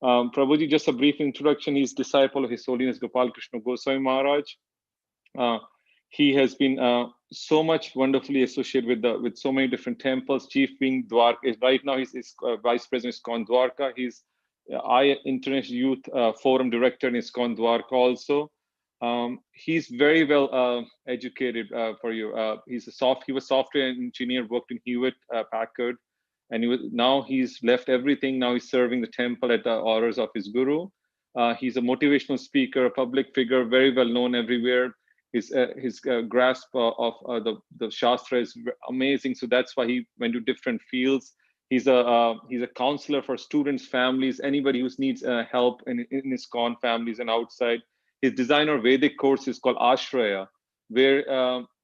Prabhuji, just a brief introduction. He's disciple of His Holiness Gopal Krishna Goswami Maharaj. He has been so much wonderfully associated with so many different temples. Chief being Dwarka. Right now, he's Vice President ISKCON Dwarka. He's I International Youth Forum Director in ISKCON Dwarka also. He's very well educated for you. He was software engineer, worked in Hewlett Packard, and now he's left everything. Now he's serving the temple at the orders of his guru. He's a motivational speaker, a public figure, very well known everywhere. His grasp of the Shastra is amazing. So that's why he went to different fields. He's a counselor for students, families, anybody who needs help in ISKCON families and outside. His designer Vedic course is called Ashraya, where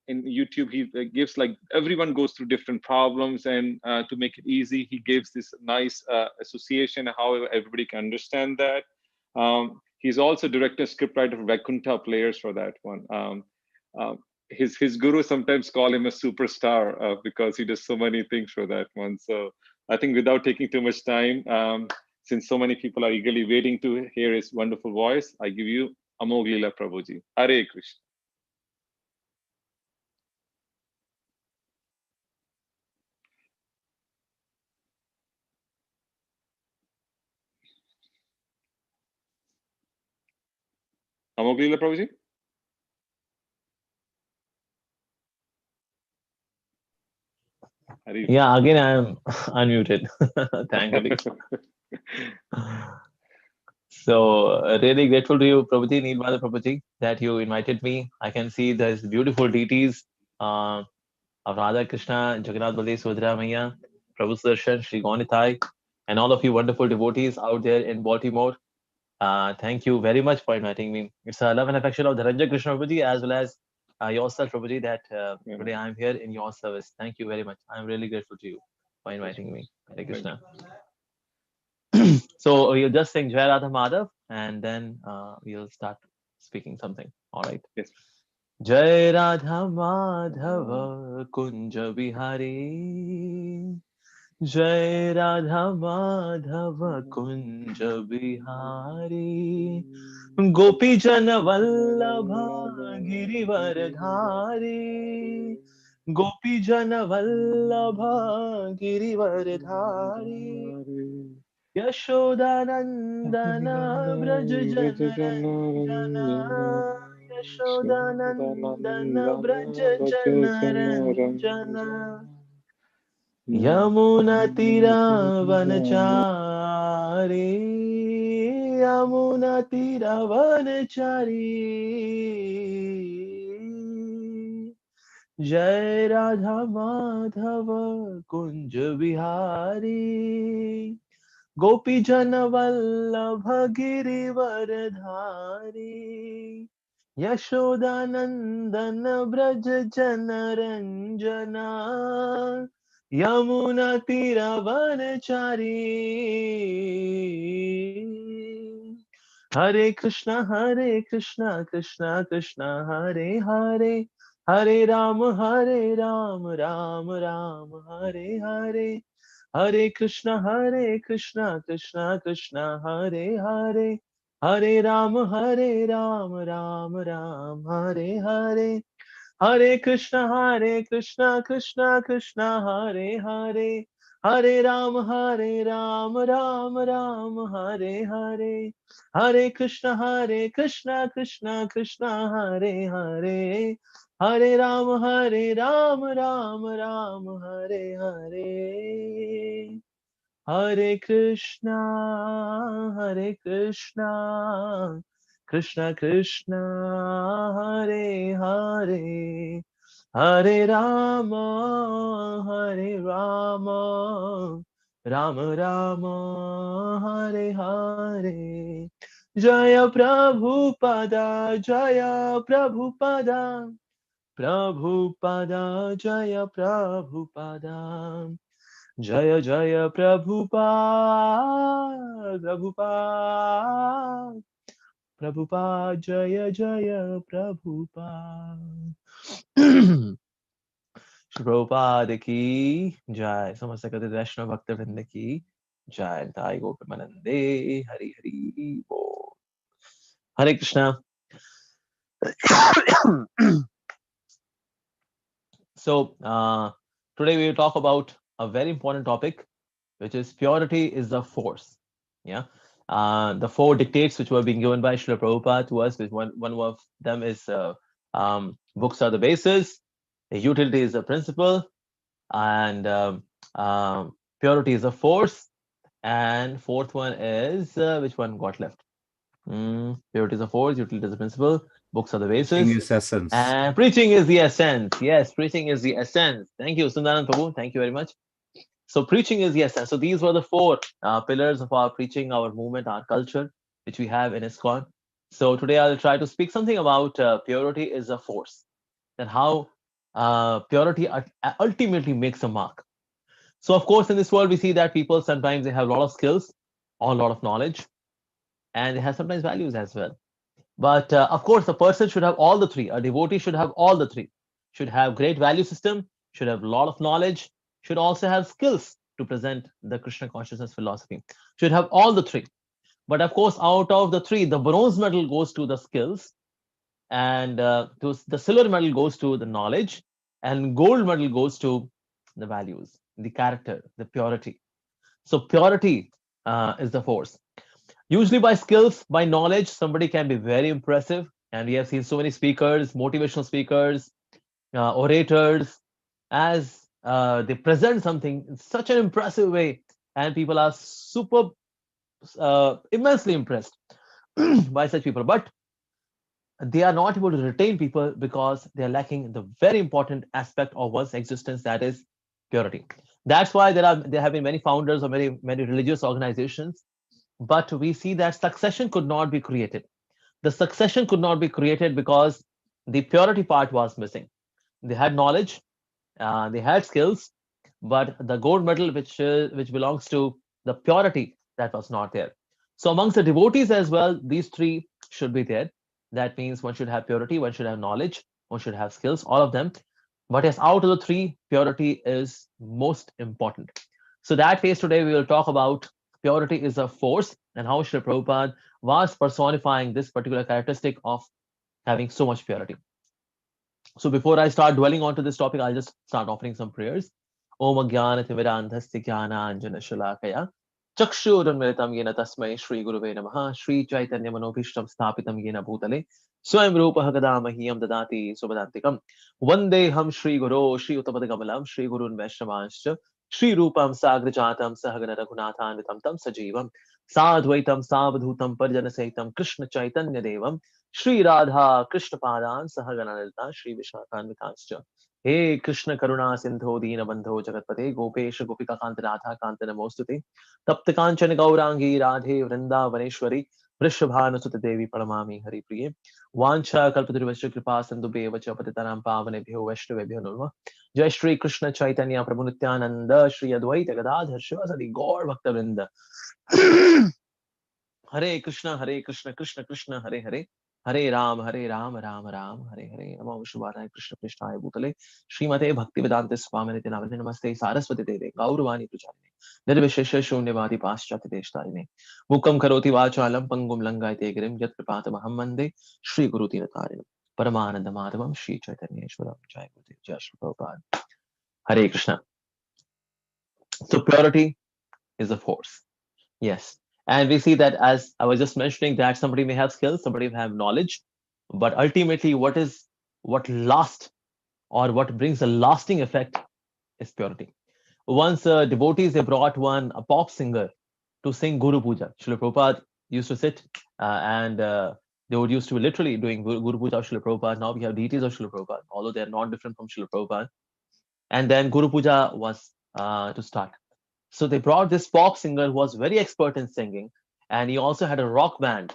in YouTube he gives, like, everyone goes through different problems, and to make it easy, he gives this nice association how everybody can understand that. He's also director, scriptwriter for Vaikuntha Players for that one. His guru sometimes call him a superstar because he does so many things for that one. So I think without taking too much time, since so many people are eagerly waiting to hear his wonderful voice, I give you Amogh Lila Prabhuji. Hare Krishna. Amogh Lila Prabhuji? Yeah, again I am unmuted. Thankfully. So really grateful to you, Prabhuji, Neelbada Prabhuji, that you invited me. I can see there's beautiful deities of Radha Krishna, Jagannath Baladev, Subhadra Maiya, Prabhu Sudarshan, Sri Gaunitai, and all of you wonderful devotees out there in Baltimore. Thank you very much for inviting me. It's a love and affection of Dhananjay Krishna Prabhuji as well as yourself, Prabhuji, that today I'm here in your service. Thank you very much. I'm really grateful to you for inviting me. Hare Krishna. So we'll just sing Jai Radha Madhav and then we'll start speaking something. All right. Yes. Jai Radha Madhava Kunja Bihari. Jai Radha Madhava Kunja Bihari. Gopi Jana Vallabha Girivardhari. Gopi Jana Vallabha Girivardhari. Yashodanandana Braj Janaranjana. Yashodanandana Braj Janaranjana. Yamuna Tiravanachari. Yamuna Tiravanachari. Jai Radha Madhava Kunja Vihari. Gopi Jana Vallabha Girivardhari. Yashodanandana Braja Janaranjana. Yamuna Tiravanachari. Hare Krishna, Krishna Krishna, Hare Hare. Hare Rama, Rama Rama, Hare Hare. Hare Krishna, Krishna Krishna, Hare Hare. Hare Rama, Rama Rama, Hare Hare. Hare Krishna, Krishna Krishna, Hare Hare. Hare Rama, Rama Rama, Hare Hare. Hare Krishna, Krishna Krishna, Hare Hare. Hare Rama, Rama Rama, Hare Hare. Hare Krishna, Krishna Krishna, Hare Hare. Hare Rama, Rama Rama, Hare Hare. Jaya Prabhupada, Jaya Prabhupada. Prabhupada, Jaya Prabhupada. Jaya Jaya Prabhupada, Prabhupada, Prabhupada, Jaya Jaya Prabhupada. Shri Prabhupada ki Jai. Samasta Kati Vaishnava Bhakta Vrinda ki Jayantai Gopamanande. Hari Hari Bol. Hare Krishna. So, today we will talk about a very important topic, which is purity is the force. Yeah. The four dictates which were being given by Srila Prabhupada to us, which one of them is books are the basis, utility is the principle, and purity is a force, and fourth one is which one got left? Purity is a force, utility is a principle, books are the Preaching basis, is essence. and preaching is the essence. Yes, preaching is the essence. Thank you, Sundaran Prabhu. Thank you very much. So preaching is the essence. So these were the four pillars of our preaching, our movement, our culture, which we have in ISKCON. So today I'll try to speak something about purity is a force, and how purity ultimately makes a mark. So of course, in this world, we see that people sometimes they have a lot of skills or a lot of knowledge, and they have sometimes values as well. But of course, a person should have all the three. A devotee should have all the three. Should have great value system, should have a lot of knowledge, should also have skills to present the Krishna consciousness philosophy. Should have all the three. But of course, out of the three, the bronze medal goes to the skills, and the silver medal goes to the knowledge, and gold medal goes to the values, the character, the purity. So purity is the force. Usually by skills, by knowledge, somebody can be very impressive. And we have seen so many speakers, motivational speakers, orators, as they present something in such an impressive way. And people are super, immensely impressed by such people. But they are not able to retain people because they are lacking the very important aspect of one's existence, that is purity. That's why there have been many founders of many religious organizations, but we see that succession could not be created. The succession could not be created because the purity part was missing. They had knowledge, they had skills, but the gold medal, which belongs to the purity, that was not there. So amongst the devotees as well, these three should be there. That means one should have purity, one should have knowledge, one should have skills, all of them. But yes, out of the three, purity is most important. So that phase today we will talk about purity is a force, and how Srila Prabhupada was personifying this particular characteristic of having so much purity. So before I start dwelling onto this topic, I'll just start offering some prayers. Om Ajnana Timirandhasya Jnana Anjana Shalakaya Chakshurunmilitam Yena Tasmai Shri Guruve Namaha Shri Chaitanya Manobhishtam Sthapitam Yena Bhutale Swayam Rupa Gadamahyam Dadati Subhadantikam Vandeham Shri Guru Shri Uttamadagabalam Shri Gurun Vaishnavanscha Shri Rupam Sagrajatam Sahagana Raghunathan Vitam Tam Sajivam Sadvaitam Savadhutam Parjana Sahitam Krishna Chaitanya Devam Shri Radha Krishna Padan Sahaganalita Shri Vishnakanvitascha He Krishna Karuna Sindho Dina Bandho Jagatpate Gopesha Gopika Kanta Radha Kanta Namostute Tapta Kanchana Gaurangi Radhe Vrinda Vaneshwari Vrishabhanu Sutta Devi Paramami Hari Priye Vancha Kalpaturvasya Kripa Sindhube Vacha Patitanam Pavanebhyo Vaishnavebhyo Nurma Jai Shri Krishna Chaitanya Prabhu Nityananda Shri Advaita Gadadhar Shivasadi Gaur Bhakta Vrinda Hare Krishna Krishna Krishna Hare Hare Hare Ram Ram Ram Hare Hare Namo Vishwaya Krishna Krishnaya Bhutale Srimate Bhaktivedanta Swamini Namaste Namaste Saraswati Deve Gauravani Pracharine Nirvishesha Shunyavadi Paschati Deshtarine Mukam Karoti Vachalam Pangum Langaite Girim Yat Kripatamaham Mande Shri Guru Tiratarine Paramananda Madhavam Shri Chaitanya Ishwaram Jai Guru Jai Shri Prabhupada Hare Krishna. So purity is a force. Yes. And we see that, as I was just mentioning, that somebody may have skills, somebody may have knowledge, but ultimately what lasts or what brings a lasting effect is purity. Once devotees, they brought a pop singer to sing Guru Puja. Srila Prabhupada used to sit and they would used to be literally doing Guru Puja of Srila Prabhupada. Now we have deities of Srila Prabhupada, although they are not different from Srila Prabhupada. And then Guru Puja was to start. So they brought this pop singer who was very expert in singing, and he also had a rock band.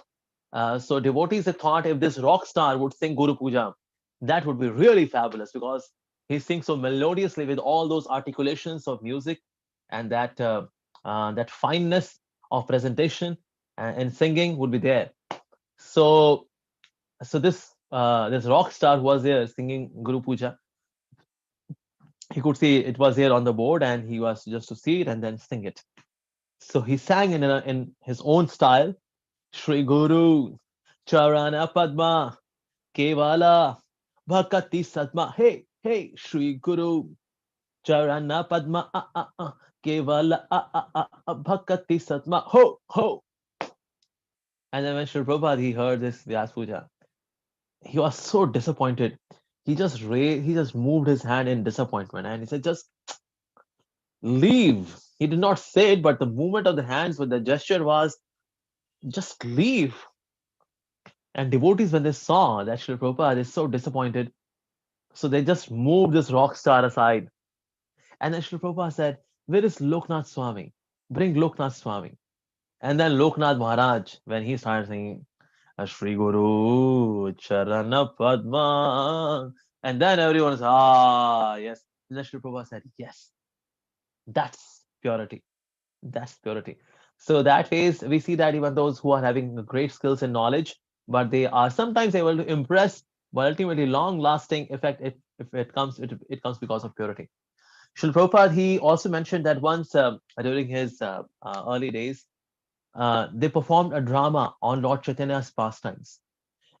So devotees had thought if this rock star would sing Guru Puja, that would be really fabulous, because he sings so melodiously with all those articulations of music and that fineness of presentation and singing would be there. So this rock star was there singing Guru Puja. He could see it was here on the board, and he was just to see it and then sing it. So he sang in his own style, Shri Guru, Charana Padma, Kevala, Bhakati Sadma. Hey, hey, Shri Guru, Charana Padma, Kevala, Bhakati Sadma, ho, ho. And then when Shri Prabhupada, he heard this Vyas Puja, he was so disappointed. He just moved his hand in disappointment and he said, just leave. He did not say it, but the movement of the hands with the gesture was just leave. And devotees, when they saw that Srila Prabhupada is so disappointed, so they just moved this rock star aside. And then Srila Prabhupada said, where is Loknath Swami? Bring Loknath Swami. And then Loknath Maharaj, when he started singing, Shri Guru Charana Padma. And then everyone said, yes. And then Srila Prabhupada said, yes, that's purity. That's purity. So that ways we see that even those who are having great skills and knowledge, but they are sometimes able to impress, but ultimately long-lasting effect if it comes because of purity. Srila Prabhupada, he also mentioned that once during his early days, they performed a drama on Lord Chaitanya's pastimes.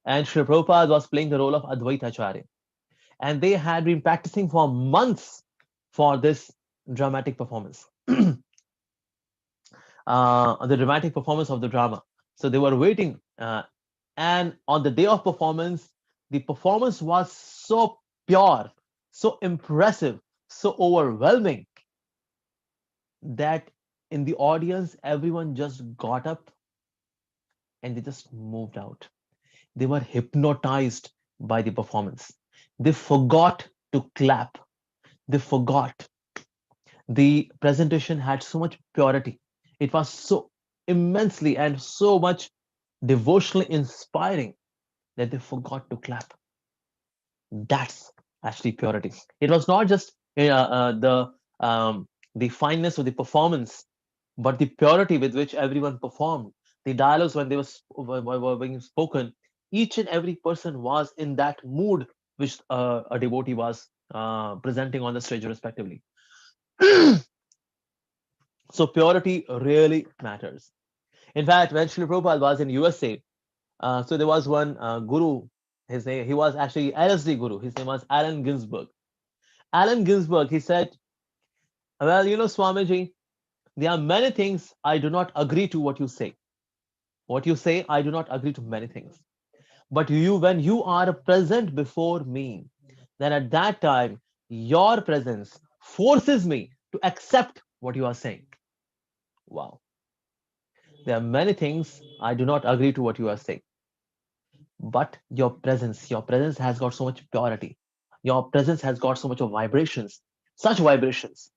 And Srila Prabhupada was playing the role of Advaita Acharya. And they had been practicing for months for this dramatic performance. The dramatic performance of the drama. So they were waiting. And on the day of performance, the performance was so pure, so impressive, so overwhelming that in the audience, everyone just got up and they just moved out. They were hypnotized by the performance. They forgot to clap. They forgot. The presentation had so much purity. It was so immensely and so much devotionally inspiring that they forgot to clap. That's actually purity. It was not just the fineness of the performance, but the purity with which everyone performed. The dialogues when they were being spoken, each and every person was in that mood which a devotee was presenting on the stage, respectively. So purity really matters. In fact, when Srila Prabhupada was in USA, so there was one guru. His name, he was actually LSD guru. His name was Allen Ginsberg. Allen Ginsberg, he said, well, Swamiji, there are many things I do not agree to what you say. What you say, I do not agree to many things. But when you are present before me, then at that time, your presence forces me to accept what you are saying. Wow. There are many things I do not agree to what you are saying. But your presence has got so much purity. Your presence has got so much of vibrations, such vibrations.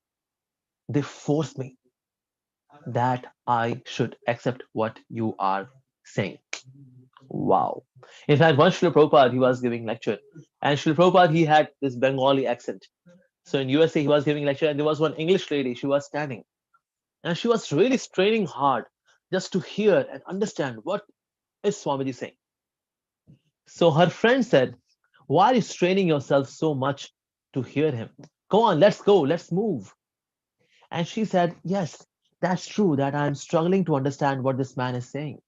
They force me that I should accept what you are saying. Wow. In fact, once Srila Prabhupada, he was giving lecture, and Srila Prabhupada, he had this Bengali accent. So in USA, he was giving lecture, and there was one English lady, she was standing, and she was really straining hard just to hear and understand what is Swamiji saying. So her friend said, why are you straining yourself so much to hear him? Go on, let's go, let's move. And she said, yes, that's true that I'm struggling to understand what this man is saying.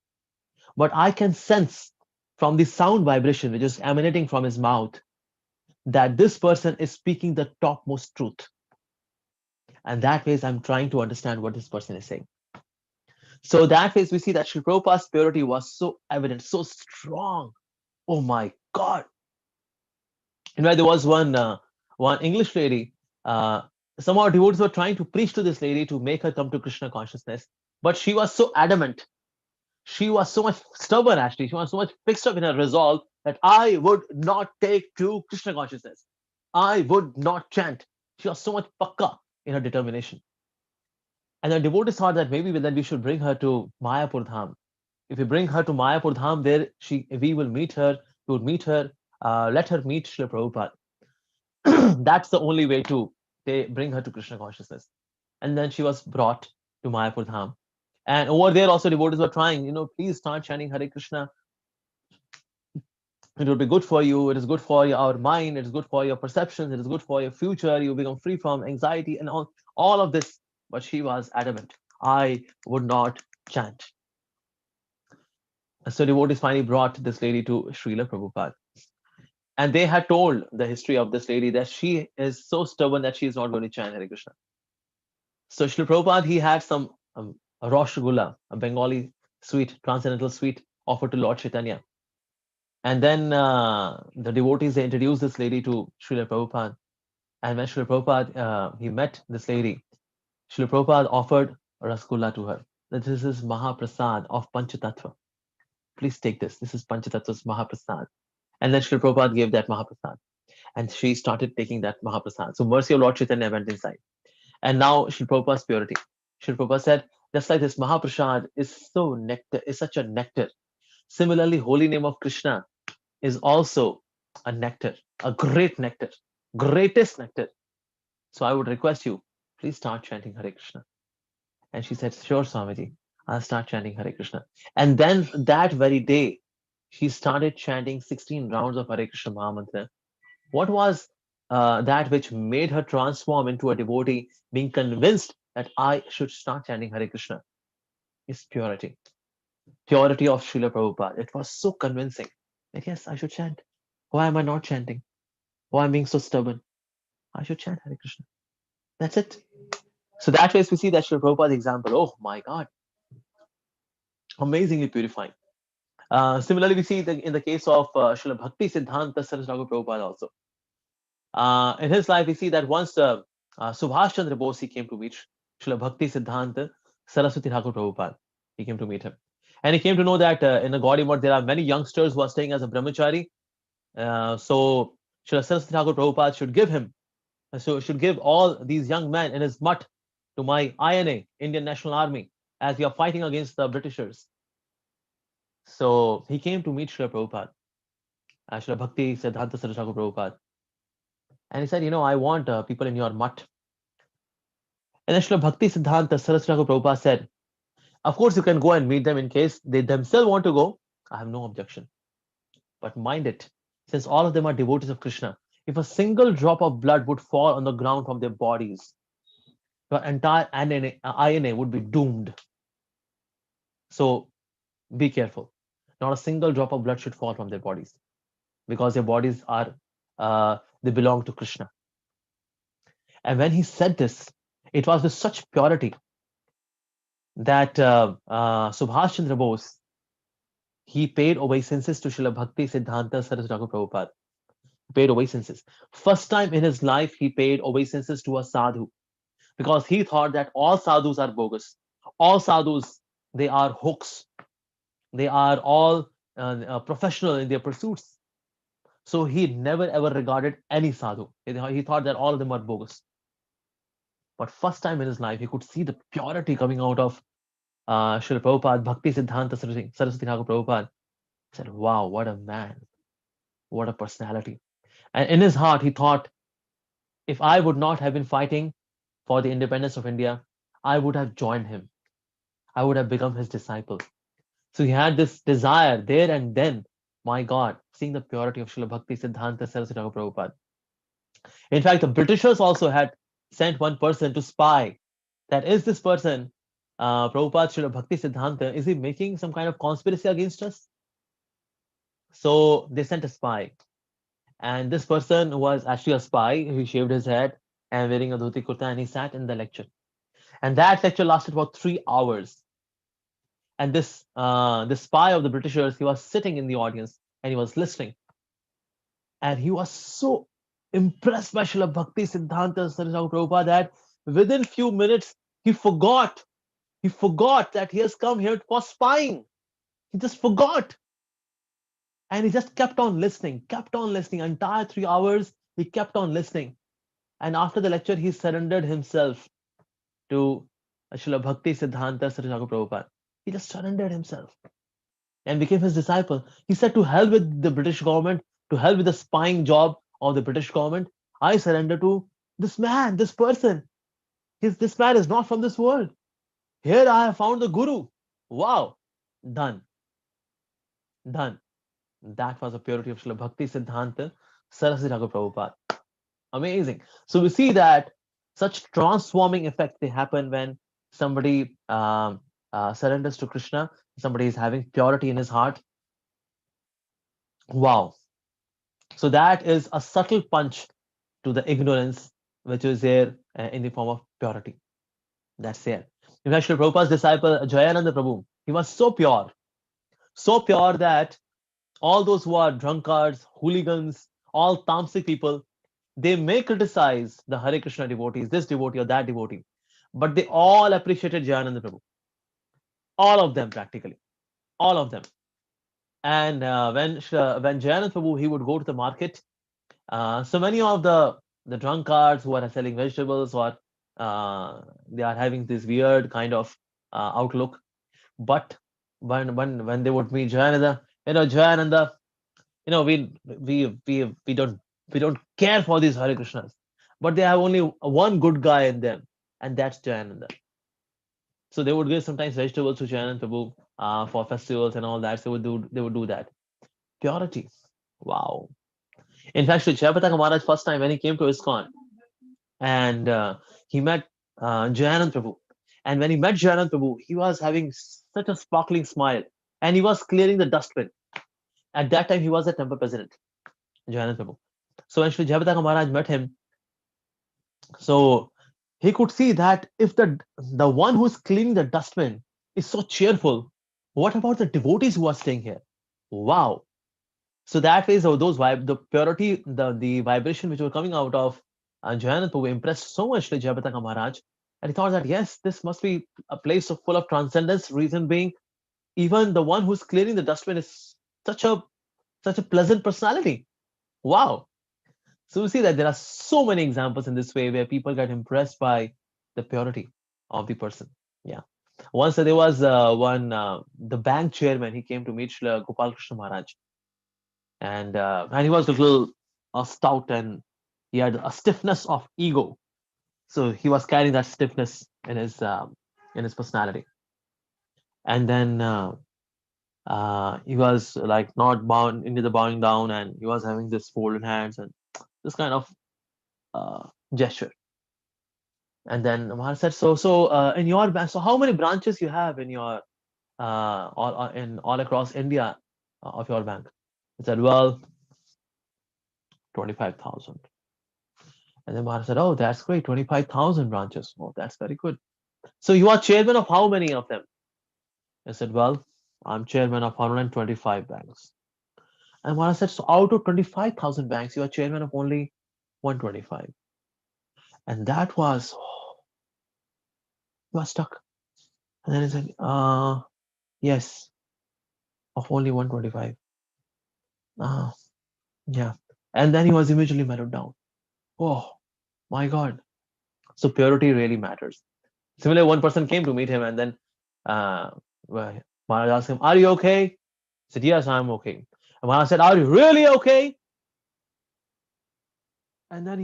But I can sense from the sound vibration which is emanating from his mouth that this person is speaking the topmost truth. And that way, I'm trying to understand what this person is saying. So that way, we see that Sri Prabhupada's purity was so evident, so strong. Oh my God. In fact, there was one English lady. Somehow devotees were trying to preach to this lady to make her come to Krishna consciousness, but she was so adamant. She was so much stubborn, actually. She was so much fixed up in her resolve that I would not take to Krishna consciousness. I would not chant. She was so much pakka in her determination. And the devotees thought that maybe then we should bring her to Mayapur Dham. If we bring her to Mayapur Dham, there we will meet her. We would meet her. Let her meet Srila Prabhupada. That's the only way to bring her to Krishna consciousness. And then she was brought to Mayapur Dham. And over there also devotees were trying, please start chanting Hare Krishna. It will be good for you. It is good for our mind. It is good for your perceptions. It is good for your future. You become free from anxiety and all of this. But she was adamant. I would not chant. So devotees finally brought this lady to Srila Prabhupada. And they had told the history of this lady that she is so stubborn that she is not going to chant Hare Krishna. So Srila Prabhupada, he had some a Rasgulla, a Bengali sweet, transcendental sweet, offered to Lord Chaitanya. And then the devotees, they introduced this lady to Srila Prabhupada. And when Srila Prabhupada, he met this lady, Srila Prabhupada offered a Rasgulla to her. That this is Mahaprasad of Panchatattva. Please take this. This is Panchatattva's Mahaprasad. And then Srila Prabhupada gave that Mahaprasad. And she started taking that Mahaprasad. So mercy of Lord Chaitanya went inside. And now Srila Prabhupada's purity. Srila Prabhupada said, just like this Mahaprasad is so nectar, is such a nectar. Similarly, holy name of Krishna is also a nectar, a great nectar, greatest nectar. So I would request you, please start chanting Hare Krishna. And she said, sure, Swamiji, I'll start chanting Hare Krishna. And then that very day, she started chanting 16 rounds of Hare Krishna Mahamantra. What was that which made her transform into a devotee, being convinced that I should start chanting Hare Krishna? Is purity. Purity of Srila Prabhupada. It was so convincing that yes, I should chant. Why am I not chanting? Why am I being so stubborn? I should chant Hare Krishna. That's it. So that way we see that Srila Prabhupada's example. Oh my God. Amazingly purifying. Similarly, we see in the case of Srila Bhakti Siddhanta Saraswati Prabhupada also. In his life, we see that once Subhash Chandra Bose, he came to meet Srila Bhakti Siddhanta Saraswati Thakur Prabhupada. He came to meet him. And he came to know that in the Gaudiya Math, there are many youngsters who are staying as a brahmachari. So Srila Saraswati Thakur Prabhupada should give all these young men in his mutt to my INA, Indian National Army, as we are fighting against the Britishers. So he came to meet Srila Prabhupada, Srila Bhakti Siddhanta Saraswati Thakur Prabhupada. And he said, I want people in your mutt. And then Srila Bhakti Siddhanta Saraswati Thakur Prabhupada said, of course, you can go and meet them in case they themselves want to go. I have no objection. But mind it, since all of them are devotees of Krishna, if a single drop of blood would fall on the ground from their bodies, your entire INA would be doomed. So be careful. Not a single drop of blood should fall from their bodies, because their bodies are, they belong to Krishna. And when he said this, it was with such purity that Subhash Chandra Bose, he paid obeisances to Srila Bhakti Siddhanta Saraswati Thakur Prabhupada. He paid obeisances. First time in his life, he paid obeisances to a sadhu, because he thought that all sadhus are bogus. All sadhus, they are hooks. They are all professional in their pursuits. So he never ever regarded any sadhu. He thought that all of them are bogus. But first time in his life, he could see the purity coming out of Srila Prabhupada, Bhakti Siddhanta Saraswati Thakur Prabhupada. He said, wow, what a man. What a personality. And in his heart, he thought, if I would not have been fighting for the independence of India, I would have joined him. I would have become his disciple. So he had this desire there and then, my God, seeing the purity of Srila Bhakti Siddhanta Saraswati Thakur Prabhupada. In fact, the Britishers also had sent one person to spy. That is this person, Prabhupada Srila Bhakti Siddhanta, is he making some kind of conspiracy against us? So they sent a spy. And this person was actually a spy. He shaved his head and wearing a dhoti kurta, and he sat in the lecture. And that lecture lasted about 3 hours. And this spy of the Britishers, he was sitting in the audience and he was listening. And he was so impressed by Srila Bhakti Siddhanta Saraswati Prabhupada that within few minutes, he forgot that he has come here for spying. He just forgot. And he just kept on listening. Entire 3 hours, he kept on listening. And after the lecture, he surrendered himself to Srila Bhakti Siddhanta Saraswati Prabhupada. He just surrendered himself and became his disciple. He said, to hell with the British government, to hell with the spying job of the British government. I surrender to this man, this person. This man is not from this world. Here I have found the Guru. Wow. Done. That was the purity of Srila Bhakti Siddhanta Saraswati Thakur Prabhupada. Amazing. So we see that such transforming effects, they happen when somebody surrenders to Krishna, somebody is having purity in his heart. Wow. So that is a subtle punch to the ignorance which is there in the form of purity. That's there. In fact, Srila Prabhupada's disciple Jayananda Prabhu, he was so pure that all those who are drunkards, hooligans, all tamasic people, they may criticize the Hare Krishna devotees, this devotee or that devotee, but they all appreciated Jayananda Prabhu. All of them, practically, all of them. And when Jayananda Prabhu he would go to the market, so many of the drunkards who are selling vegetables or they are having this weird kind of outlook. But when they would meet Jayananda, Jayananda, we don't care for these Hare Krishnas, but they have only one good guy in them, and that's Jayananda. So they would give sometimes vegetables to Jayananda Prabhu for festivals and all that. So they would do that. Purity. Wow. In fact, Sri Jayapataka Maharaj first time when he came to ISKCON and he met Jayanand Prabhu. And when he met Jayanand Prabhu, he was having such a sparkling smile and he was clearing the dustbin. At that time, he was the temple president, Jayanand Prabhu. So when Sri Jayapataka Maharaj met him, so he could see that if the one who's cleaning the dustbin is so cheerful, what about the devotees who are staying here? Wow. So that way, so the purity, the vibration which were coming out of Jayanand Prabhu impressed so much to Jayapataka Maharaj. And he thought that, yes, this must be a place full of transcendence. Reason being, even the one who's clearing the dustbin is such a pleasant personality. Wow. So you see that there are so many examples in this way where people get impressed by the purity of the person. Yeah. Once there was the bank chairman, he came to meet Srila Gopal Krishna Maharaj. And he was a little stout and he had a stiffness of ego. So he was carrying that stiffness in his personality. And then he was like not bound into the bowing down, and he was having this folded hands and this kind of gesture. And then Maharaj said, so in your bank, so how many branches you have in your all across India of your bank? He said, well, 25,000. And then Maharaj said, oh, that's great, 25,000 branches. Oh, that's very good. So you are chairman of how many of them? I said, well, I'm chairman of 125 banks. And Maharaj said, so out of 25,000 banks, you are chairman of only 125. And that was, he was stuck. And then he said, yes, of only 125. Yeah. And then he was immediately mellowed down. Oh, my God. So purity really matters. Similarly, one person came to meet him and then well, Maharaj asked him, are you okay? He said, yes, I'm okay. And Maharaj said, are you really okay? And then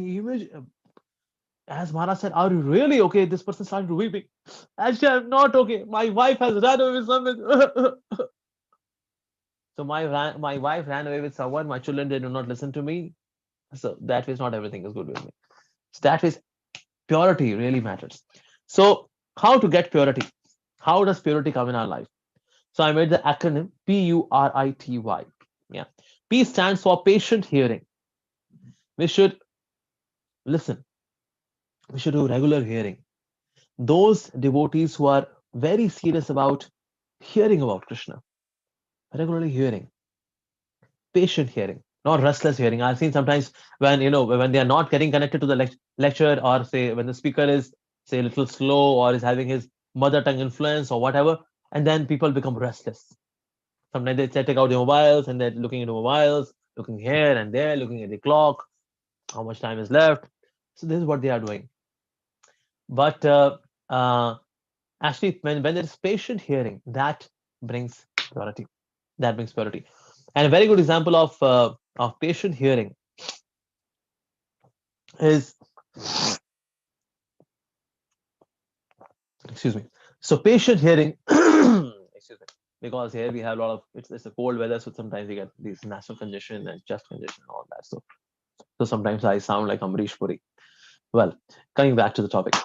as Maharaj said, are you really okay? This person started weeping. Actually, I'm not okay. My wife has run away with someone. So my wife ran away with someone. My children, they do not listen to me. So that way, not everything is good with me. So that way, purity really matters. So how to get purity? How does purity come in our life? So I made the acronym PURITY. Yeah. P stands for patient hearing. We should listen. We should do regular hearing. Those devotees who are very serious about hearing about Krishna, regularly hearing, patient hearing, not restless hearing. I've seen sometimes when they are not getting connected to the lecture, or say when the speaker is say a little slow or is having his mother tongue influence or whatever, and then people become restless. Sometimes they take out their mobiles and they're looking into mobiles, looking here and there, looking at the clock, how much time is left. So this is what they are doing. But actually, when there is patient hearing, that brings purity. That brings purity. And a very good example of patient hearing is, excuse me. So patient hearing, excuse me, because here we have a lot of it's a cold weather, so sometimes we get these nasal congestion and chest congestion and all that. So sometimes I sound like Amrish Puri. Well, coming back to the topic.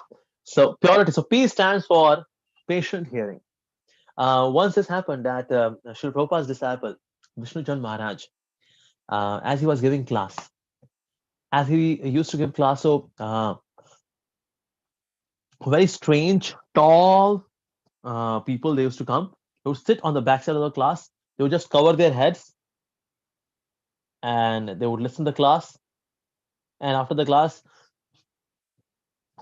So purity. So P stands for patient hearing. Once this happened that Srila Prabhupada's disciple, Vishnu Chan Maharaj, as he was giving class, as he used to give class, so very strange, tall people, they used to come. They would sit on the backside of the class. They would just cover their heads and they would listen to the class. And after the class,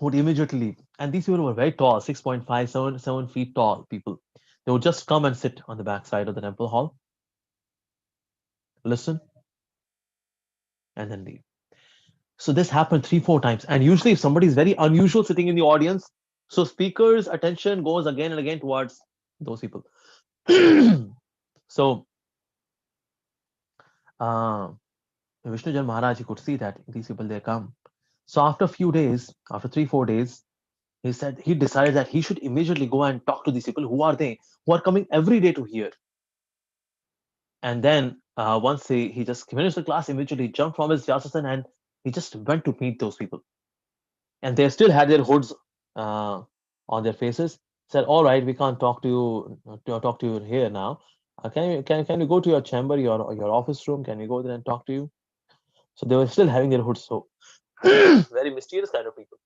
would immediately leave. And these people were very tall, 6.5, 7 feet tall people. They would just come and sit on the backside of the temple hall, listen, and then leave. So this happened 3, 4 times. And usually, if somebody is very unusual sitting in the audience, so speaker's attention goes again and again towards those people. So Vishnu Jan Maharaj, he could see that these people, they come. So after a few days, after 3, 4 days, he said he decided that he should immediately go and talk to these people. Who are they? Who are coming every day to hear? And then once he just finished the class, immediately jumped from his Vyasasan and he just went to meet those people. And they still had their hoods on their faces. Said, "All right, we can't talk to you here now. Can you go to your chamber, your office room? Can we go there and talk to you?" So they were still having their hoods. So very mysterious kind of people.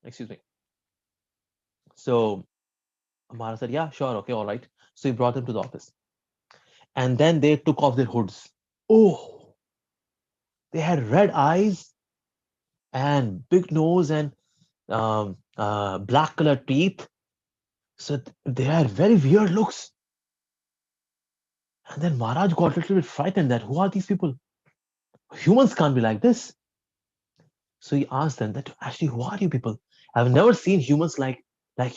Excuse me. So Amara said, "Yeah, sure, okay, all right." So he brought them to the office. And then they took off their hoods. Oh, they had red eyes and big nose and black colored teeth. So they had very weird looks. And then Maharaj got a little bit frightened that who are these people? Humans can't be like this. So he asked them that actually, who are you people? I've never seen humans like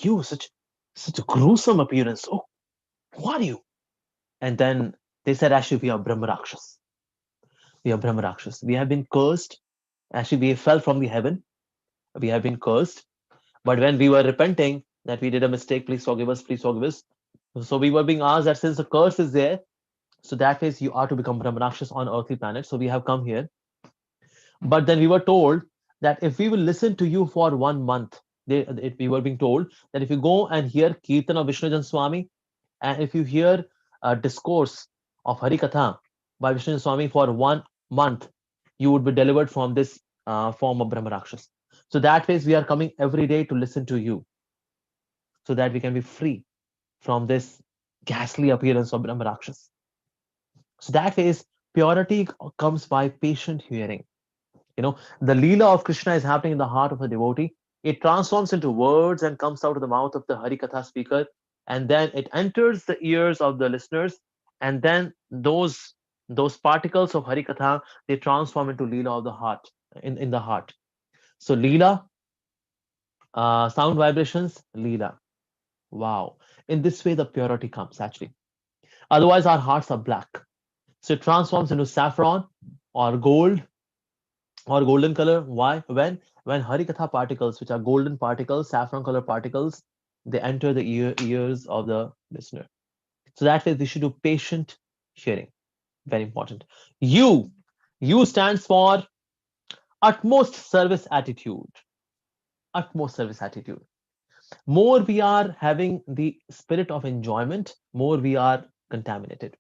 you, such a gruesome appearance. Oh, who are you? And then they said, actually, we are Brahma Rakshas. We are Brahma Rakshas. We have been cursed. Actually, we fell from the heaven. We have been cursed. But when we were repenting that we did a mistake, please forgive us, please forgive us. So we were being asked that since the curse is there, so that means you are to become Brahma Rakshas on earthly planet. So we have come here. But then we were told that if we will listen to you for 1 month, we were being told that if you go and hear Kirtan of Vishnujan Swami, and if you hear a discourse of Hari Katha by Vishnujan Swami for 1 month, you would be delivered from this form of Brahma Rakshas. So that way, we are coming every day to listen to you so that we can be free from this ghastly appearance of Brahma Rakshas. So that way, purity comes by patient hearing. The Lila of Krishna is happening in the heart of a devotee. It transforms into words and comes out of the mouth of the Hari Katha speaker, and then it enters the ears of the listeners, and then those particles of Hari Katha, they transform into Lila of the heart, in the heart. So Lila, sound vibrations, Lila. Wow. In this way, the purity comes actually. Otherwise, our hearts are black. So it transforms into saffron or gold or golden color. Why? When Harikatha particles, which are golden particles, saffron color particles, they enter the ears of the listener. So that way we should do patient hearing. Very important. U stands for utmost service attitude. Utmost service attitude. More we are having the spirit of enjoyment, more we are contaminated.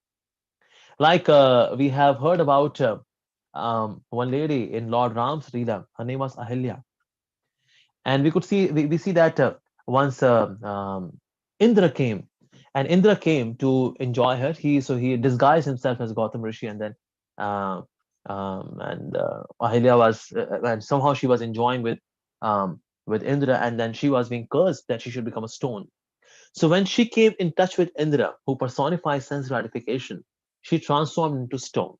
Like we have heard about one lady in Lord Ram's Leela. Her name was Ahilya, and we see that once Indra came, and Indra came to enjoy her. He disguised himself as Gautam Rishi, and then uh, and Ahilya was and somehow she was enjoying with Indra, and then she was being cursed that she should become a stone. So when she came in touch with Indra, who personifies sense gratification, she transformed into stone.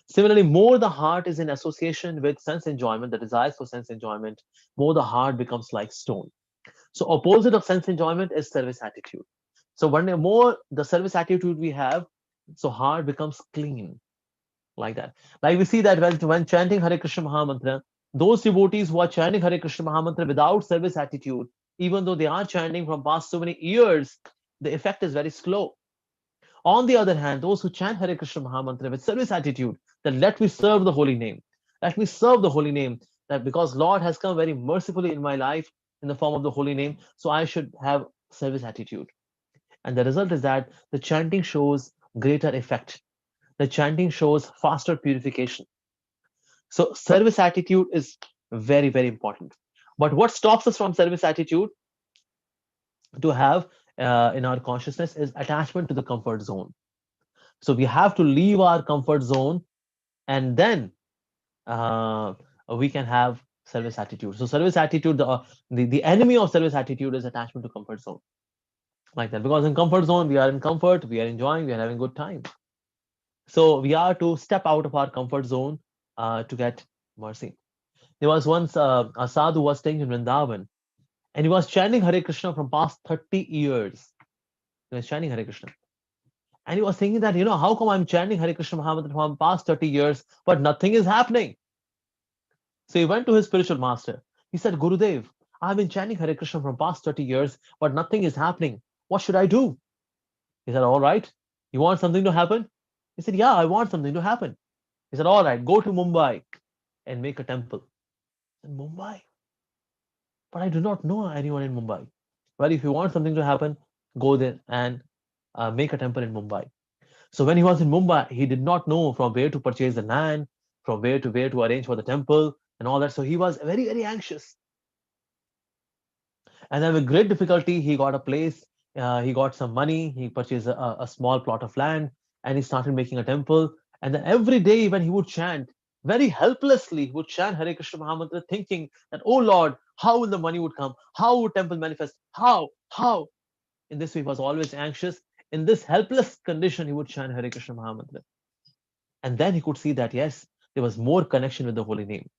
Similarly, more the heart is in association with sense enjoyment, the desires for sense enjoyment, more the heart becomes like stone. So opposite of sense enjoyment is service attitude. So when the more the service attitude we have, so heart becomes clean, like that. Like we see that when chanting Hare Krishna Mahamantra, those devotees who are chanting Hare Krishna Mahamantra without service attitude, even though they are chanting from past so many years, the effect is very slow. On the other hand, those who chant Hare Krishna Mahamantra with service attitude, that let me serve the holy name, let me serve the holy name. that because Lord has come very mercifully in my life in the form of the holy name, so I should have service attitude. And the result is that the chanting shows greater effect. The chanting shows faster purification. So service attitude is very, very important. But what stops us from service attitude to have in our consciousness is attachment to the comfort zone. So we have to leave our comfort zone, and then uh, we can have service attitude. So service attitude, the enemy of service attitude is attachment to comfort zone, like that. Because in comfort zone, we are in comfort, we are enjoying, we are having good time. So we are to step out of our comfort zone to get mercy. There was once a sadhu was staying in Vrindavan, and he was chanting Hare Krishna from past 30 years. He was chanting Hare Krishna. And he was thinking that, how come I'm chanting Hare Krishna Mahamantra from past 30 years, but nothing is happening? So he went to his spiritual master. He said, Gurudev, I've been chanting Hare Krishna from past 30 years, but nothing is happening. What should I do? He said, all right. You want something to happen? He said, yeah, I want something to happen. He said, all right, go to Mumbai and make a temple. In Mumbai? But I do not know anyone in Mumbai. Well, if you want something to happen, go there and make a temple in Mumbai. So when he was in Mumbai, he did not know from where to purchase the land, from where to arrange for the temple and all that. So he was very, very anxious. And then with great difficulty, he got a place, he got some money, he purchased a small plot of land, and he started making a temple. And then every day when he would chant, very helplessly, he would chant Hare Krishna Mahamantra, thinking that, oh Lord, how will the money would come? How would temple manifest? How? How? In this way, he was always anxious. In this helpless condition, he would chant Hare Krishna Mahamantra. And then he could see that, yes, there was more connection with the holy name,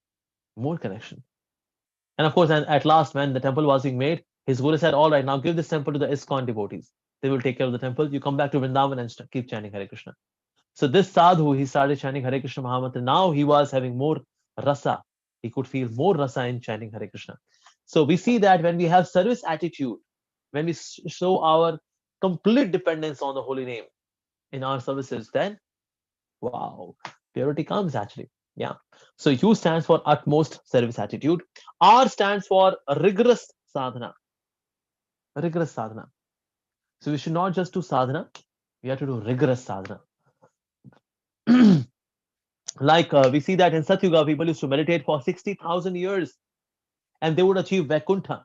more connection. And of course, and at last, when the temple was being made, his guru said, all right, now give this temple to the ISKCON devotees. They will take care of the temple. You come back to Vrindavan and keep chanting Hare Krishna. So this sadhu, he started chanting Hare Krishna Mahamantra. Now he was having more rasa. He could feel more rasa in chanting Hare Krishna. So we see that when we have service attitude, when we show our complete dependence on the holy name in our services, then wow, purity comes actually. Yeah. So U stands for utmost service attitude. R stands for rigorous sadhana. Rigorous sadhana. So we should not just do sadhana, we have to do rigorous sadhana. Like we see that in Satyuga, people used to meditate for 60,000 years and they would achieve Vaikuntha.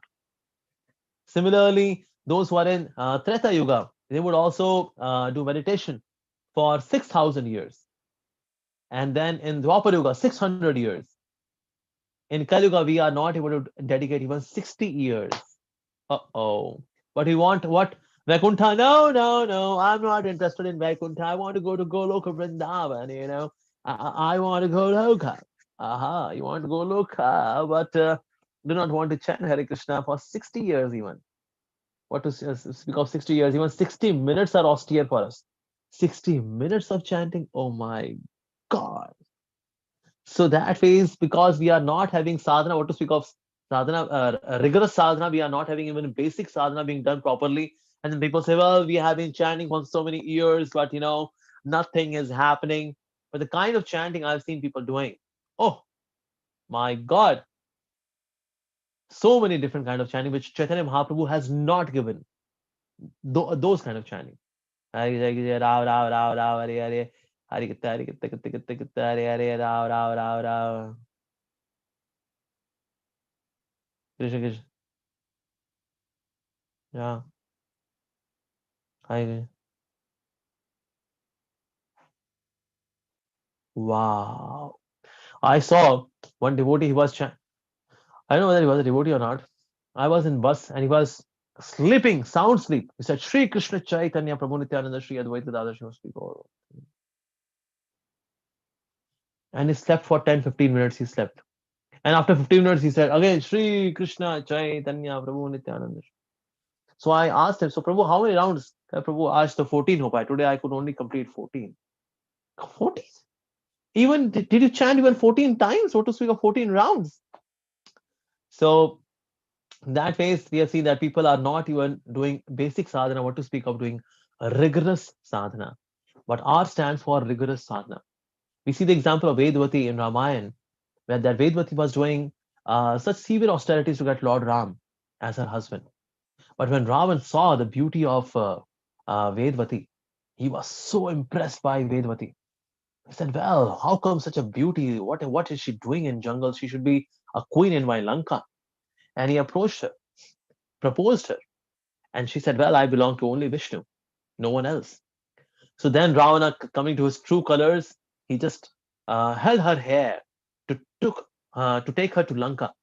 Similarly, those who are in Treta Yuga, they would also do meditation for 6,000 years. And then in Dwapar Yuga, 600 years. In Kali Yuga, we are not able to dedicate even 60 years. Uh-oh. But we want what? Vaikuntha? No, no, no. I'm not interested in Vaikuntha. I want to go to Goloka Vrindavan, I want to go Loka. Aha, you want to go Loka, but do not want to chant Hare Krishna for 60 years even. What to speak of 60 years? Even 60 minutes are austere for us. 60 minutes of chanting? Oh my God. So that is because we are not having sadhana, what to speak of sadhana, rigorous sadhana, we are not having even basic sadhana being done properly. And then people say, well, we have been chanting for so many years, but nothing is happening. But the kind of chanting I've seen people doing, oh my God, so many different kind of chanting, which Chaitanya Mahaprabhu has not given. Those kind of chanting. Hare Rao, Rao, Rao, Rao, Hare Hare. Hare Kitta, Hare Kitta, Kitta, Kitta, Kitta, Hare Hare, Rao, Rao, Rao, Rao. Krishna, Krishna. Yeah. Hi. Wow. I saw one devotee, he was, I don't know whether he was a devotee or not. I was in bus and he was sleeping, sound sleep. He said, Shri Krishna Chaitanya Prabhu Nityananda Shri Advaita Dada Shiva Shri Gaura. And he slept for 10, 15 minutes, he slept. And after 15 minutes, he said, again, Shri Krishna Chaitanya Prabhu Nityananda. So I asked him, so Prabhu, how many rounds? Prabhu asked the 14 hope. Today I could only complete 14. 14? Even, did you chant even 14 times? So to speak of 14 rounds? So that way we have seen that people are not even doing basic sadhana, what to speak of doing a rigorous sadhana. But R stands for rigorous sadhana. We see the example of Vedvati in Ramayana, where that Vedvati was doing such severe austerities to get Lord Ram as her husband. But when Ravan saw the beauty of Vedvati, he was so impressed by Vedvati. He said, "Well, how come such a beauty? What is she doing in jungle? She should be a queen in my Lanka." And he approached her, proposed her, and she said, "Well, I belong to only Vishnu, no one else." So then Ravana, coming to his true colors, he just held her hair to take her to Lanka.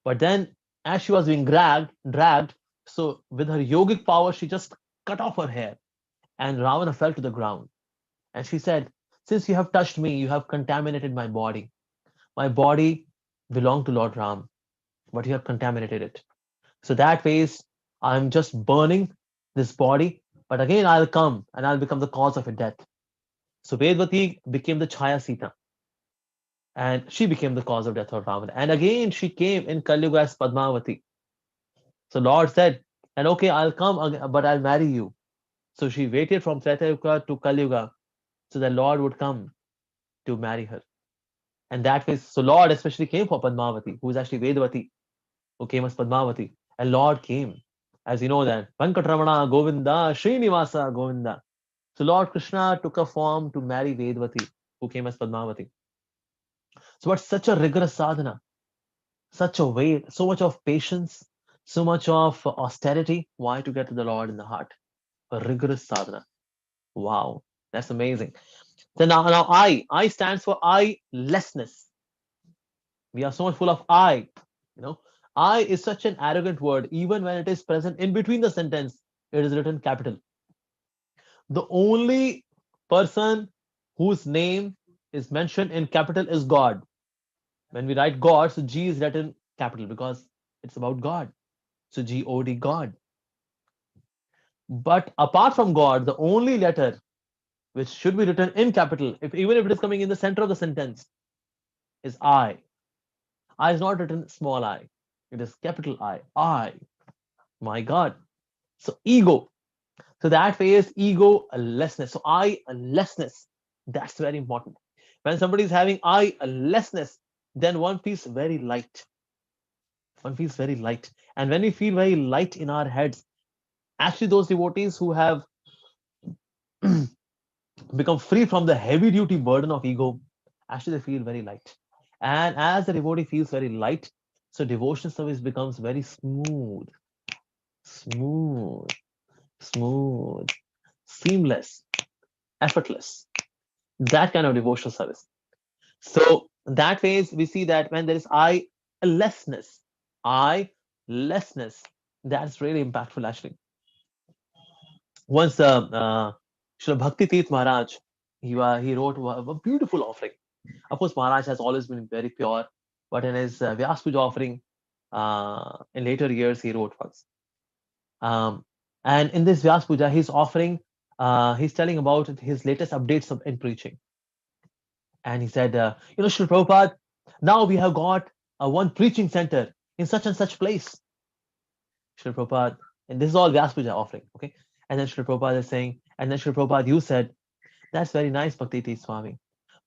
But then, as she was being dragged, so with her yogic power, she just cut off her hair, and Ravana fell to the ground. And she said, "Since you have touched me, you have contaminated my body. My body belonged to Lord Ram, but you have contaminated it. So that ways, I'm just burning this body, but again I'll come and I'll become the cause of a death." So Vedvati became the Chaya Sita, and she became the cause of death of Ravana. And again she came in Kali Yuga as Padmavati. So Lord said, "And okay, I'll come, but I'll marry you." So she waited from Treta Yuga to Kali Yuga, so the Lord would come to marry her. And that way, so Lord especially came for Padmavati, who is actually Vedvati, who came as Padmavati. And Lord came, as you know that, Venkatramana Govinda, Srinivasa Govinda. So Lord Krishna took a form to marry Vedvati, who came as Padmavati. So what's such a rigorous sadhana, such a way, so much of patience, so much of austerity. Why? To get to the Lord in the heart. A rigorous sadhana. Wow, that's amazing. So now I stands for I lessness. We are so much full of I. You know, I is such an arrogant word. Even when it is present in between the sentence, it is written capital. The only person whose name is mentioned in capital is God. When we write God, so G is written capital because it's about God. So God, God. But apart from God, the only letter which should be written in capital, if even if it is coming in the center of the sentence, is I. I is not written small I. It is capital I. I. My God. So ego. So that way is ego lessness. So I lessness. That's very important. When somebody is having I lessness, then one feels very light. One feels very light. And when we feel very light in our heads, actually those devotees who have become free from the heavy duty burden of ego, actually they feel very light. And as the devotee feels very light, so devotion service becomes very smooth, smooth, smooth, seamless, effortless. That kind of devotional service. So that ways we see that when there is I I lessness, that's really impactful actually. Once Srila Bhakti Tirth Maharaj, he wrote a beautiful offering. Of course, Maharaj has always been very pure, but in his Vyas Puja offering, in later years, he wrote once. Um, and in this Vyas Puja, he's offering, he's telling about his latest updates in preaching. And he said, Srila Prabhupada, now we have got one preaching center in such and such place. Srila Prabhupada, and this is all Vyas Puja offering, okay? And then Srila Prabhupada is saying, and then Srila Prabhupada, you said, that's very nice, Bhakti Tirth Swami.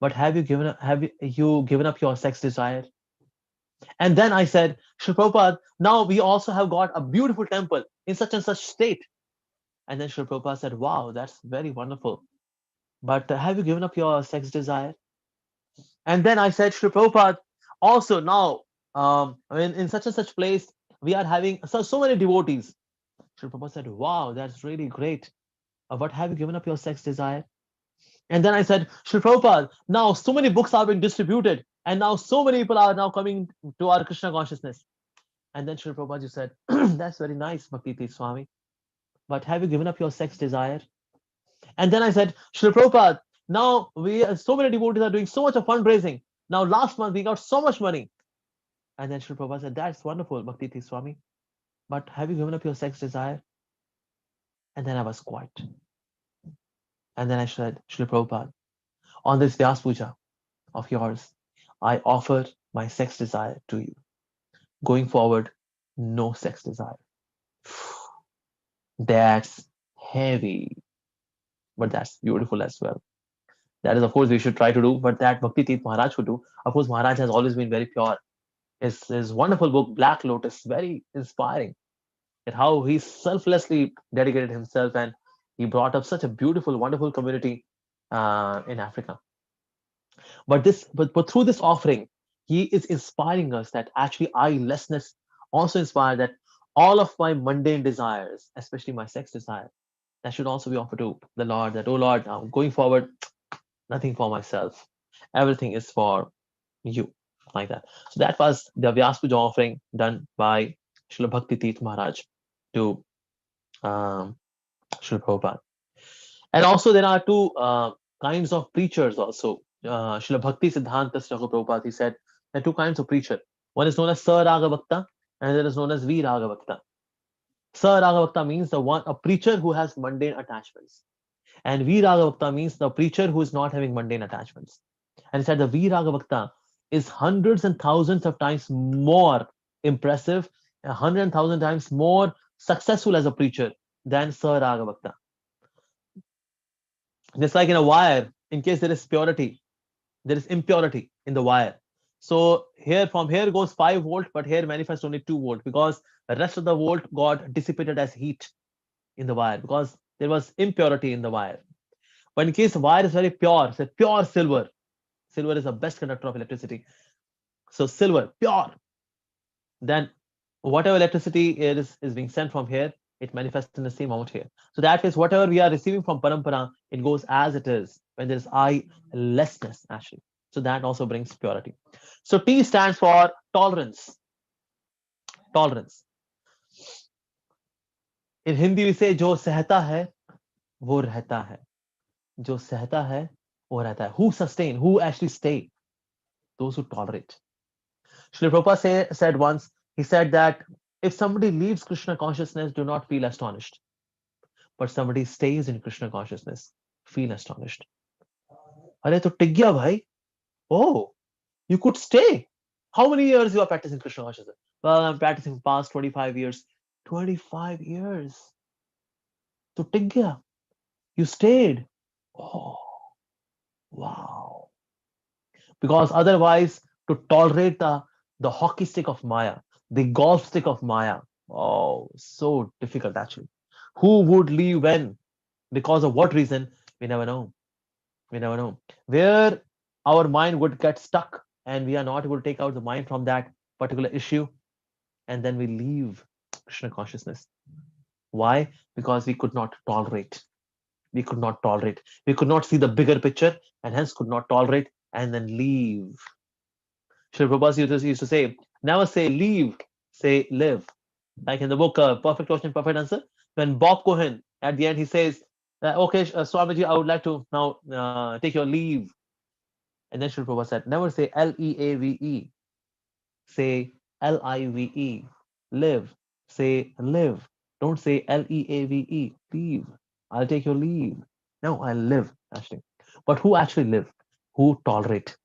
But have you given up your sex desire? And then I said, Srila Prabhupada, now we also have got a beautiful temple in such and such state. And then Srila Prabhupada said, wow, that's very wonderful. But have you given up your sex desire? And then I said, Srila Prabhupada, also now, in such and such place, we are having so many devotees. Srila Prabhupada said, wow, that's really great. But have you given up your sex desire? And then I said, Srila Prabhupada, now so many books are being distributed, and now so many people are now coming to our Krishna consciousness. And then Srila Prabhupada said, that's very nice, Bhakti Tirth Swami. But have you given up your sex desire? And then I said, Srila Prabhupada, now so many devotees are doing so much of fundraising. Now last month we got so much money. And then Srila Prabhupada said, that's wonderful, Bhakti Tirth Swami. But have you given up your sex desire? And then I was quiet. And then I said, Srila Prabhupada, on this Vyas Puja of yours, I offer my sex desire to you. Going forward, no sex desire. That's heavy, but that's beautiful as well. That is, of course, we should try to do, but that Bhakti Tirth Maharaj would do. Of course, Maharaj has always been very pure. His wonderful book, Black Lotus, very inspiring. At how he selflessly dedicated himself and he brought up such a beautiful, wonderful community in Africa. But through this offering, he is inspiring us that actually lessness also inspired that all of my mundane desires, especially my sex desire, that should also be offered to the Lord. That, oh Lord, now going forward, nothing for myself. Everything is for you, like that. So that was the Vyas Puja offering done by Srila Bhakti Tirth Maharaj to um, Srila Prabhupada. And also there are two kinds of preachers also. Srila Bhakti Siddhanta Thakur Prabhupada, he said there are two kinds of preacher. One is known as Sa Raga Bhakta and the other is known as V Raga Bhakta. Sa Raga Bhakta means a preacher who has mundane attachments. And V Raga Bhakta means the preacher who is not having mundane attachments. And he said the V Raga Bhakta is hundreds and thousands of times more impressive, 100,000 times more successful as a preacher than Sa Raga Bhakta. Just like in a wire, in case there is purity, there is impurity in the wire. So here, from here goes 5 volt, but here manifests only 2 volt because the rest of the volt got dissipated as heat in the wire because there was impurity in the wire. But in case the wire is very pure, say pure silver. Silver is the best conductor of electricity. So silver, pure. Then whatever electricity is being sent from here, it manifests in the same amount here. So that is whatever we are receiving from parampara, it goes as it is when there is lessness actually. So that also brings purity. So T stands for tolerance. Tolerance. In Hindi we say जो सहता है वो रहता है. जो सहता है वो रहता है. Who sustain? Who actually stay? Those who tolerate. Srila Prabhupada said once, he said that if somebody leaves Krishna consciousness, do not feel astonished. But somebody stays in Krishna consciousness, feel astonished. Arey to टिक गया भाई. Oh, you could stay. How many years you are practicing Krishna consciousness? Well, I'm practicing past 25 years. 25 years. To टिक गया. You stayed. Oh, wow. Because otherwise, to tolerate the hockey stick of Maya, the golf stick of Maya, oh, so difficult actually. Who would leave when? Because of what reason? We never know. We never know. Where our mind would get stuck and we are not able to take out the mind from that particular issue, and then we leave Krishna consciousness. Why? Because we could not tolerate. We could not tolerate. We could not see the bigger picture and hence could not tolerate and then leave. Srila Prabhupada used to say, never say leave, say live. Like in the book Perfect Question, Perfect Answer, when Bob Cohen, at the end, he says, okay, Swamiji, I would like to now take your leave. And then Srila Prabhupada said, never say L-E-A-V-E. Say L-I-V-E. Live. Say live. Don't say L-E-A-V-E. Leave. I'll take your leave. No, I'll live, actually. But who actually live? Who tolerate?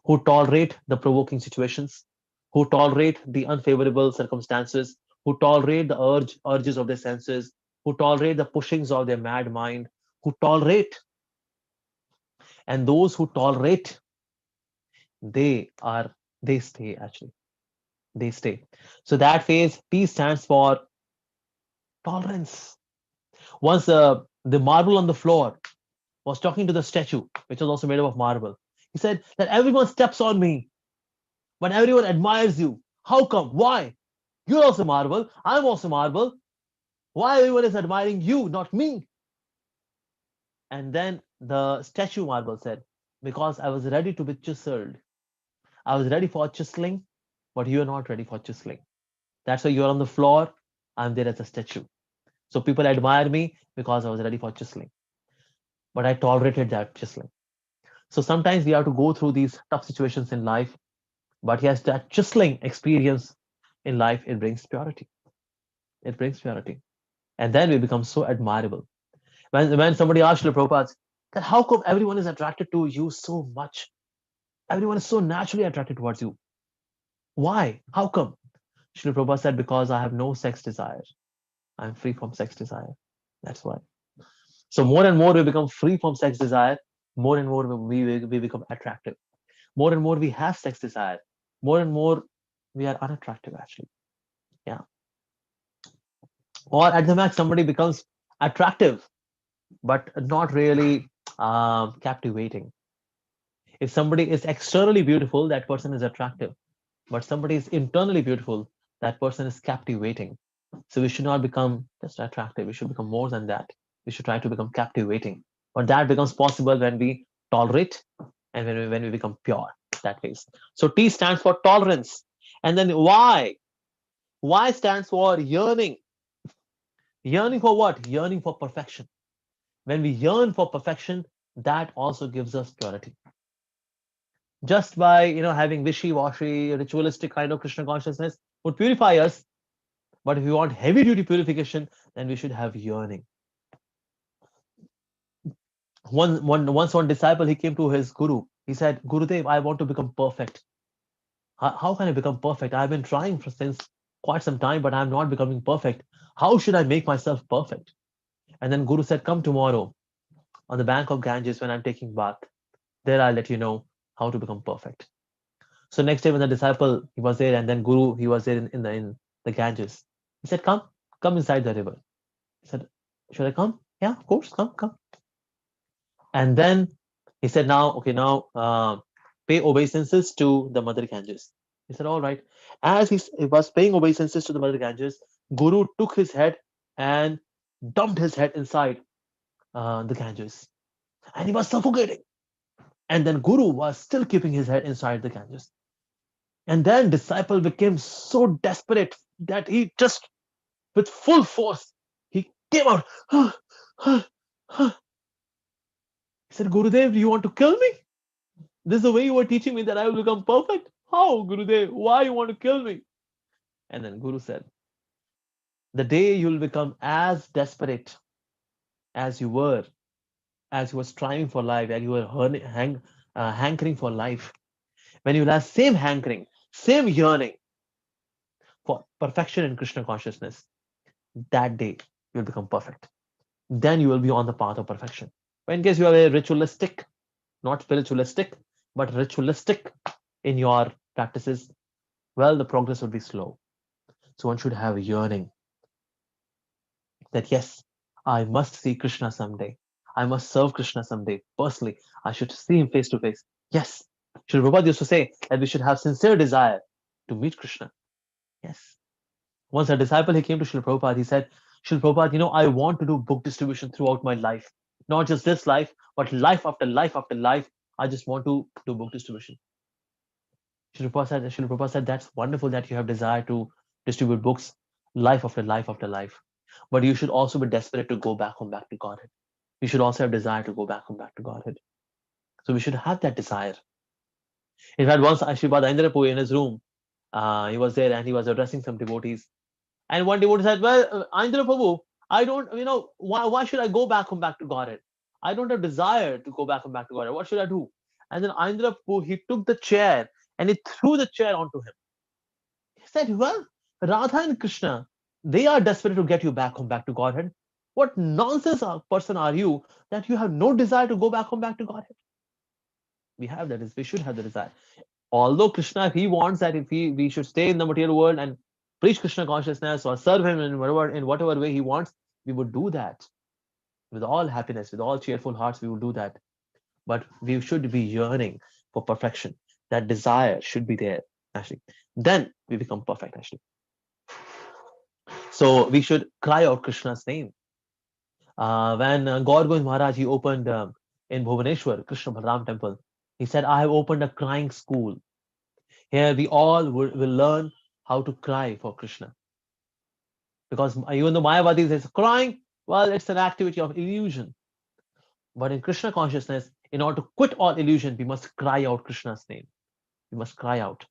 Who tolerate the provoking situations, who tolerate the unfavorable circumstances, who tolerate the urges of their senses, who tolerate the pushings of their mad mind, who tolerate. And those who tolerate, they stay actually. They stay. So that phase, T stands for tolerance. Once the marble on the floor was talking to the statue, which was also made up of marble. He said that everyone steps on me, but everyone admires you. How come? Why? You're also marble. I'm also marble. Why everyone is admiring you, not me? And then the statue marble said, because I was ready to be chiseled. I was ready for chiseling, but you're not ready for chiseling. That's why you're on the floor. I'm there as a statue. So people admire me because I was ready for chiseling. But I tolerated that chiseling. So sometimes we have to go through these tough situations in life. But yes, that chiseling experience in life, it brings purity. It brings purity. And then we become so admirable. When somebody asked Srila Prabhupada that how come everyone is attracted to you so much? Everyone is so naturally attracted towards you. Why? How come? Srila Prabhupada said, because I have no sex desire. I'm free from sex desire. That's why. So more and more we become free from sex desire. more and more we become attractive. More and more we have sex desire. More and more we are unattractive actually. Yeah. Or at the max, somebody becomes attractive, but not really captivating. If somebody is externally beautiful, that person is attractive. But somebody is internally beautiful, that person is captivating. So we should not become just attractive. We should become more than that. We should try to become captivating. But that becomes possible when we tolerate and when we become pure. That case. So T stands for tolerance. And then Y. Y stands for yearning. Yearning for what? Yearning for perfection. When we yearn for perfection, that also gives us purity. Just by having wishy-washy, ritualistic kind of Krishna consciousness would purify us. But if we want heavy-duty purification, then we should have yearning. Once one disciple, he came to his guru. He said, Gurudev, I want to become perfect. How can I become perfect? I've been trying since quite some time, but I'm not becoming perfect. How should I make myself perfect? And then Guru said, come tomorrow on the bank of Ganges when I'm taking bath. There I'll let you know how to become perfect. So next day when the disciple he was there, and then Guru he was there in the Ganges. He said, come inside the river. He said, should I come? Yeah, of course, come. And then he said, now pay obeisances to the Mother Ganges. He said, all right. As he was paying obeisances to the Mother Ganges, Guru took his head and dumped his head inside the Ganges, and he was suffocating. And then Guru was still keeping his head inside the Ganges. And then disciple became so desperate that he just, with full force, he came out. He said, Gurudev, do you want to kill me? This is the way you were teaching me that I will become perfect. How, Gurudev? Why you want to kill me? And then Guru said, the day you'll become as desperate as you were striving for life, and you were hankering for life, when you will have same hankering, same yearning for perfection in Krishna consciousness, that day you'll become perfect. Then you will be on the path of perfection. But in case you are a ritualistic, not spiritualistic, but ritualistic in your practices, well, the progress will be slow. So one should have a yearning that, yes, I must see Krishna someday. I must serve Krishna someday. Personally, I should see him face to face. Yes. Srila Prabhupada used to say that we should have sincere desire to meet Krishna. Yes. Once a disciple, he came to Srila Prabhupada. He said, Srila Prabhupada, I want to do book distribution throughout my life. Not just this life, but life after life after life. I just want to do book distribution. Srila Prabhupada said, that's wonderful that you have desire to distribute books life after life after life. But you should also be desperate to go back home, back to Godhead. You should also have desire to go back home, back to Godhead. So we should have that desire. In fact, once Sripad Indrapur in his room, he was there and he was addressing some devotees. And one devotee said, well, Indra Prabhu, I don't, why should I go back home, back to Godhead? I don't have desire to go back home, back to Godhead. What should I do? And then Indra Prabhu, he took the chair and he threw the chair onto him. He said, well, Radha and Krishna, they are desperate to get you back home, back to Godhead. What nonsense person are you that you have no desire to go back home, back to Godhead? We have that. We should have the desire. Although Krishna, if he wants that, if we should stay in the material world and preach Krishna consciousness or serve him in whatever way he wants, we would do that with all happiness, with all cheerful hearts. We would do that. But we should be yearning for perfection. That desire should be there, actually. Then we become perfect, actually. So we should cry out Krishna's name. When Gaur Govind Maharaj, he opened in Bhubaneswar, Krishna Balaram temple, he said, I have opened a crying school. Here we all will learn how to cry for Krishna. Because even though Mayavadi says crying, well, it's an activity of illusion. But in Krishna consciousness, in order to quit all illusion, we must cry out Krishna's name. We must cry out.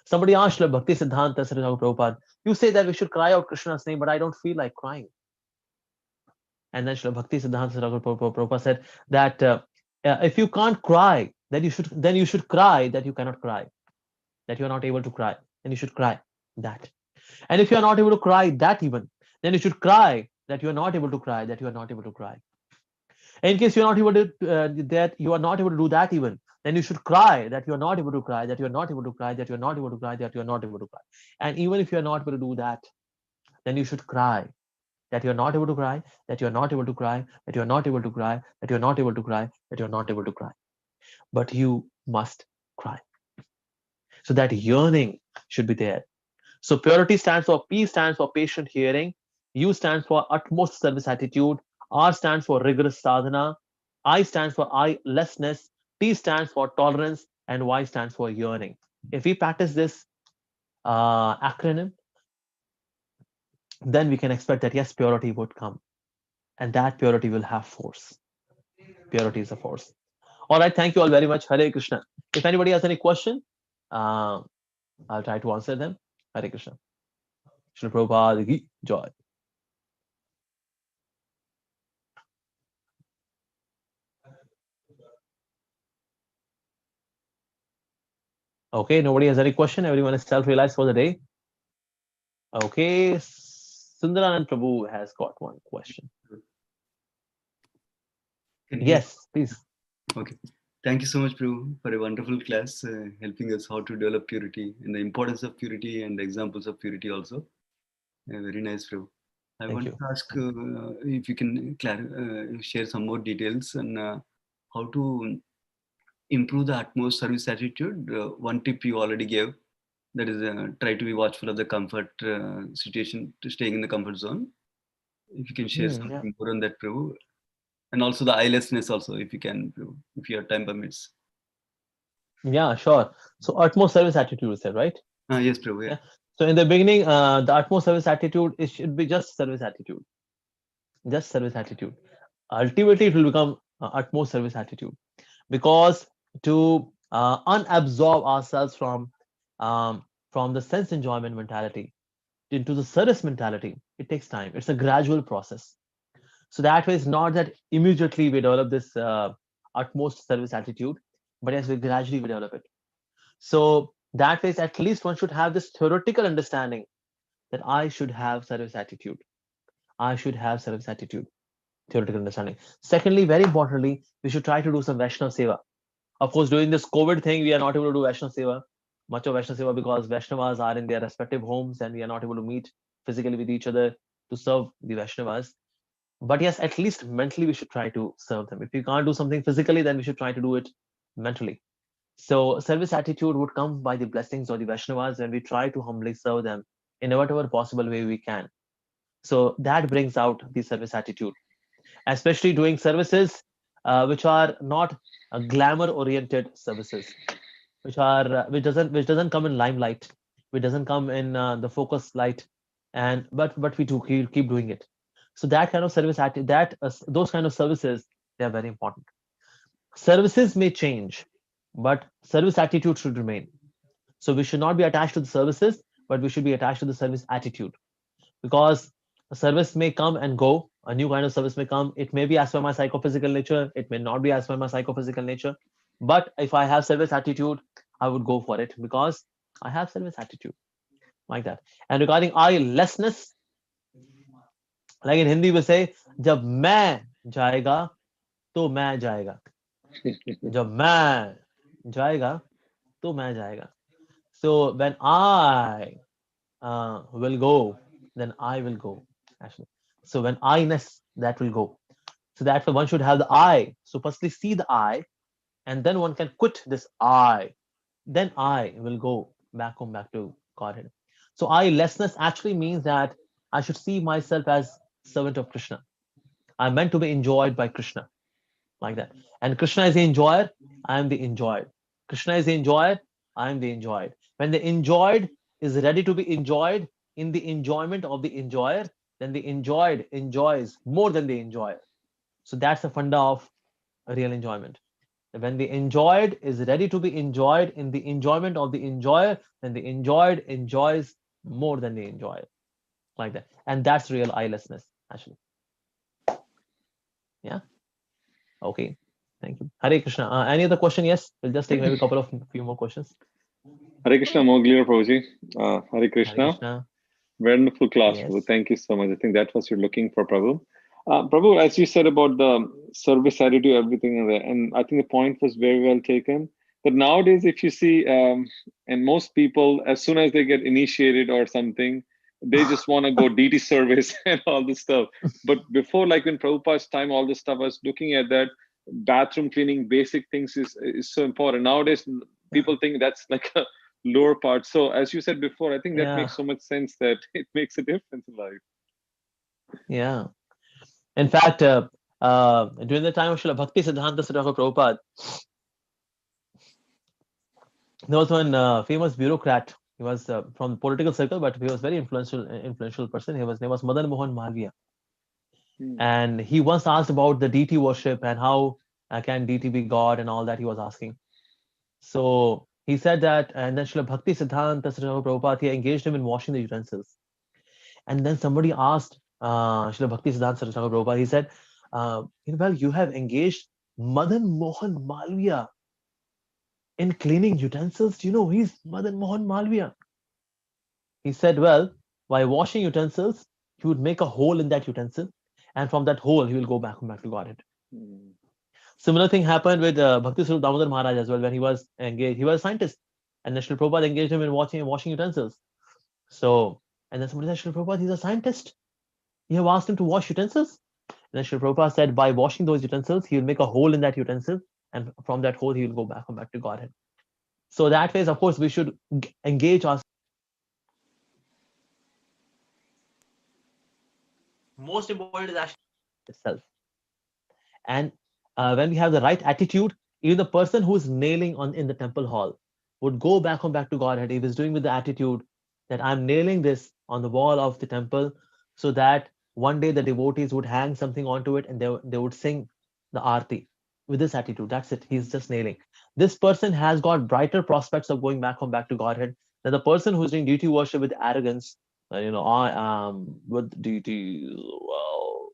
Somebody asked Srila Bhakti Siddhanta Saraswati Prabhupada, you say that we should cry out Krishna's name, but I don't feel like crying. And then Srila Bhakti Siddhanta Saraswati Prabhupada said that if you can't cry, then you should cry that you cannot cry, that you are not able to cry. Then you should cry that. And if you are not able to cry that even, then you should cry that you are not able to cry, that you are not able to cry. In case you're not able to that you are not able to do that even, then you should cry that you are not able to cry, that you are not able to cry, that you are not able to cry, that you are not able to cry. And even if you are not able to do that, then you should cry that you are not able to cry, that you are not able to cry, that you are not able to cry, that you are not able to cry, that you are not able to cry. But you must cry. So that yearning should be there. So purity stands for P stands for patient hearing. U stands for utmost service attitude. R stands for rigorous sadhana. I stands for I lessness. T stands for tolerance, and Y stands for yearning. If we practice this acronym, then we can expect that yes, purity would come, and that purity will have force. Purity is a force. All right, thank you all very much. Hare Krishna. If anybody has any question, uh, I'll try to answer them. Hare Krishna. Shri Prabhupada ki joy. Okay, nobody has any question. Everyone is self-realized for the day. Okay, Sundaranand Prabhu has got one question. Can you hear? Yes, please. Okay. Thank you so much, Prabhu, for a wonderful class, helping us how to develop purity and the importance of purity and the examples of purity also. Very nice, Prabhu. I Thank want you. to ask if you can share some more details on how to improve the utmost service attitude. One tip you already gave, that is try to be watchful of the comfort situation, to staying in the comfort zone. If you can share something more on that, Prabhu. And also the eyelessness also, if you can, Prabhu, if your time permits. Yeah, sure. So utmost service attitude is there, right? Yes, Prabhu. Yeah. So in the beginning, the utmost service attitude, it should be just service attitude. Just service attitude. Ultimately, it will become utmost service attitude, because to unabsorb ourselves from the sense enjoyment mentality into the service mentality, it takes time. It's a gradual process. So that way, it's not that immediately we develop this utmost service attitude, but as we gradually we develop it. So that way, at least one should have this theoretical understanding that I should have service attitude. I should have service attitude. Theoretical understanding. Secondly, very importantly, we should try to do some Vaishnava Seva. Of course, during this COVID thing, we are not able to do Vaishnava Seva, much of Vaishnava Seva, because Vaishnavas are in their respective homes and we are not able to meet physically with each other to serve the Vaishnavas. But yes, at least mentally, we should try to serve them. If we can't do something physically, then we should try to do it mentally. So service attitude would come by the blessings of the Vaishnavas when we try to humbly serve them in whatever possible way we can. So that brings out the service attitude, especially doing services which are not glamour oriented services, which doesn't come in limelight, which doesn't come in the focus light, and but we do keep doing it. So that kind of service that those kind of services, they are very important. Services may change, but service attitude should remain. So we should not be attached to the services, but we should be attached to the service attitude, because a service may come and go. A new kind of service may come. It may be as per my psychophysical nature. It may not be as per my psychophysical nature. But if I have service attitude, I would go for it because I have service attitude, like that. And regarding I lessness, like in Hindi we say, जब मैं जाएगा तो मैं जाएगा. जब मैं जाएगा तो मैं जाएगा. So when I will go, then I will go. Actually, so when I-ness, that will go. So that one should have the I. So firstly, see the I, and then one can quit this I. Then I will go back home, back to Godhead. So I lessness actually means that I should see myself as servant of Krishna. I'm meant to be enjoyed by Krishna, like that. And Krishna is the enjoyer, I am the enjoyed. Krishna is the enjoyer, I am the enjoyed. When the enjoyed is ready to be enjoyed in the enjoyment of the enjoyer, then the enjoyed enjoys more than the enjoyer. So that's the funda of real enjoyment. When the enjoyed is ready to be enjoyed in the enjoyment of the enjoyer, then the enjoyed enjoys more than the enjoyer, like that. And that's real eyelessness, actually. Yeah. Okay. Thank you. Hare Krishna. Any other question? Yes. We'll just take maybe a couple of few more questions. Hare Krishna, Amogh, Prabhuji. Hare Krishna. Hare Krishna. Wonderful class, Yes. Prabhu. Thank you so much. I think that was you're looking for, Prabhu. Prabhu, as you said about the service attitude, everything in there, and I think the point was very well taken. That nowadays, if you see, and most people, as soon as they get initiated or something, they just want to go DT service and all this stuff. But before, like in Prabhupada's time, all this stuff, I was looking at that bathroom cleaning, basic things is so important. Nowadays, people think that's like a lower part. So, as you said before, I think that makes so much sense that it makes a difference in life. Yeah. In fact, during the time of Srila Bhakti Siddhanta Saraswati Prabhupada, there was one famous bureaucrat. He was from the political circle, but he was very influential person. His name was Madan Mohan Malviya. And he once asked about the deity worship and how can deity be God and all that he was asking. So he said that, and then Srila Bhakti Siddhanta Saraswati Prabhupada, he engaged him in washing the utensils. And then somebody asked Srila Bhakti Siddhanta Saraswati Prabhupada, he said, well, you have engaged Madan Mohan Malviya in cleaning utensils. Do you know he's Madan Mohan Malviya? He said, well, by washing utensils, he would make a hole in that utensil, and from that hole, he will go back to Godhead. Similar thing happened with Bhakti Swarup Damodar Maharaj as well. When he was engaged, he was a scientist, and then Srila Prabhupada engaged him in washing utensils. So, and then somebody said, Srila Prabhupada, he's a scientist. You have asked him to wash utensils? And then Srila Prabhupada said, by washing those utensils, he will make a hole in that utensil, and from that hole, he will go back to Godhead. So that way, of course, we should engage ourselves. Most important is actually itself. And when we have the right attitude, even the person who's nailing in the temple hall would go back to Godhead. He was doing with the attitude that I'm nailing this on the wall of the temple, so that one day the devotees would hang something onto it and they would sing the arti with this attitude. That's it. He's just nailing. This person has got brighter prospects of going back to Godhead than the person who's doing deity worship with arrogance. I am with deity. Wow.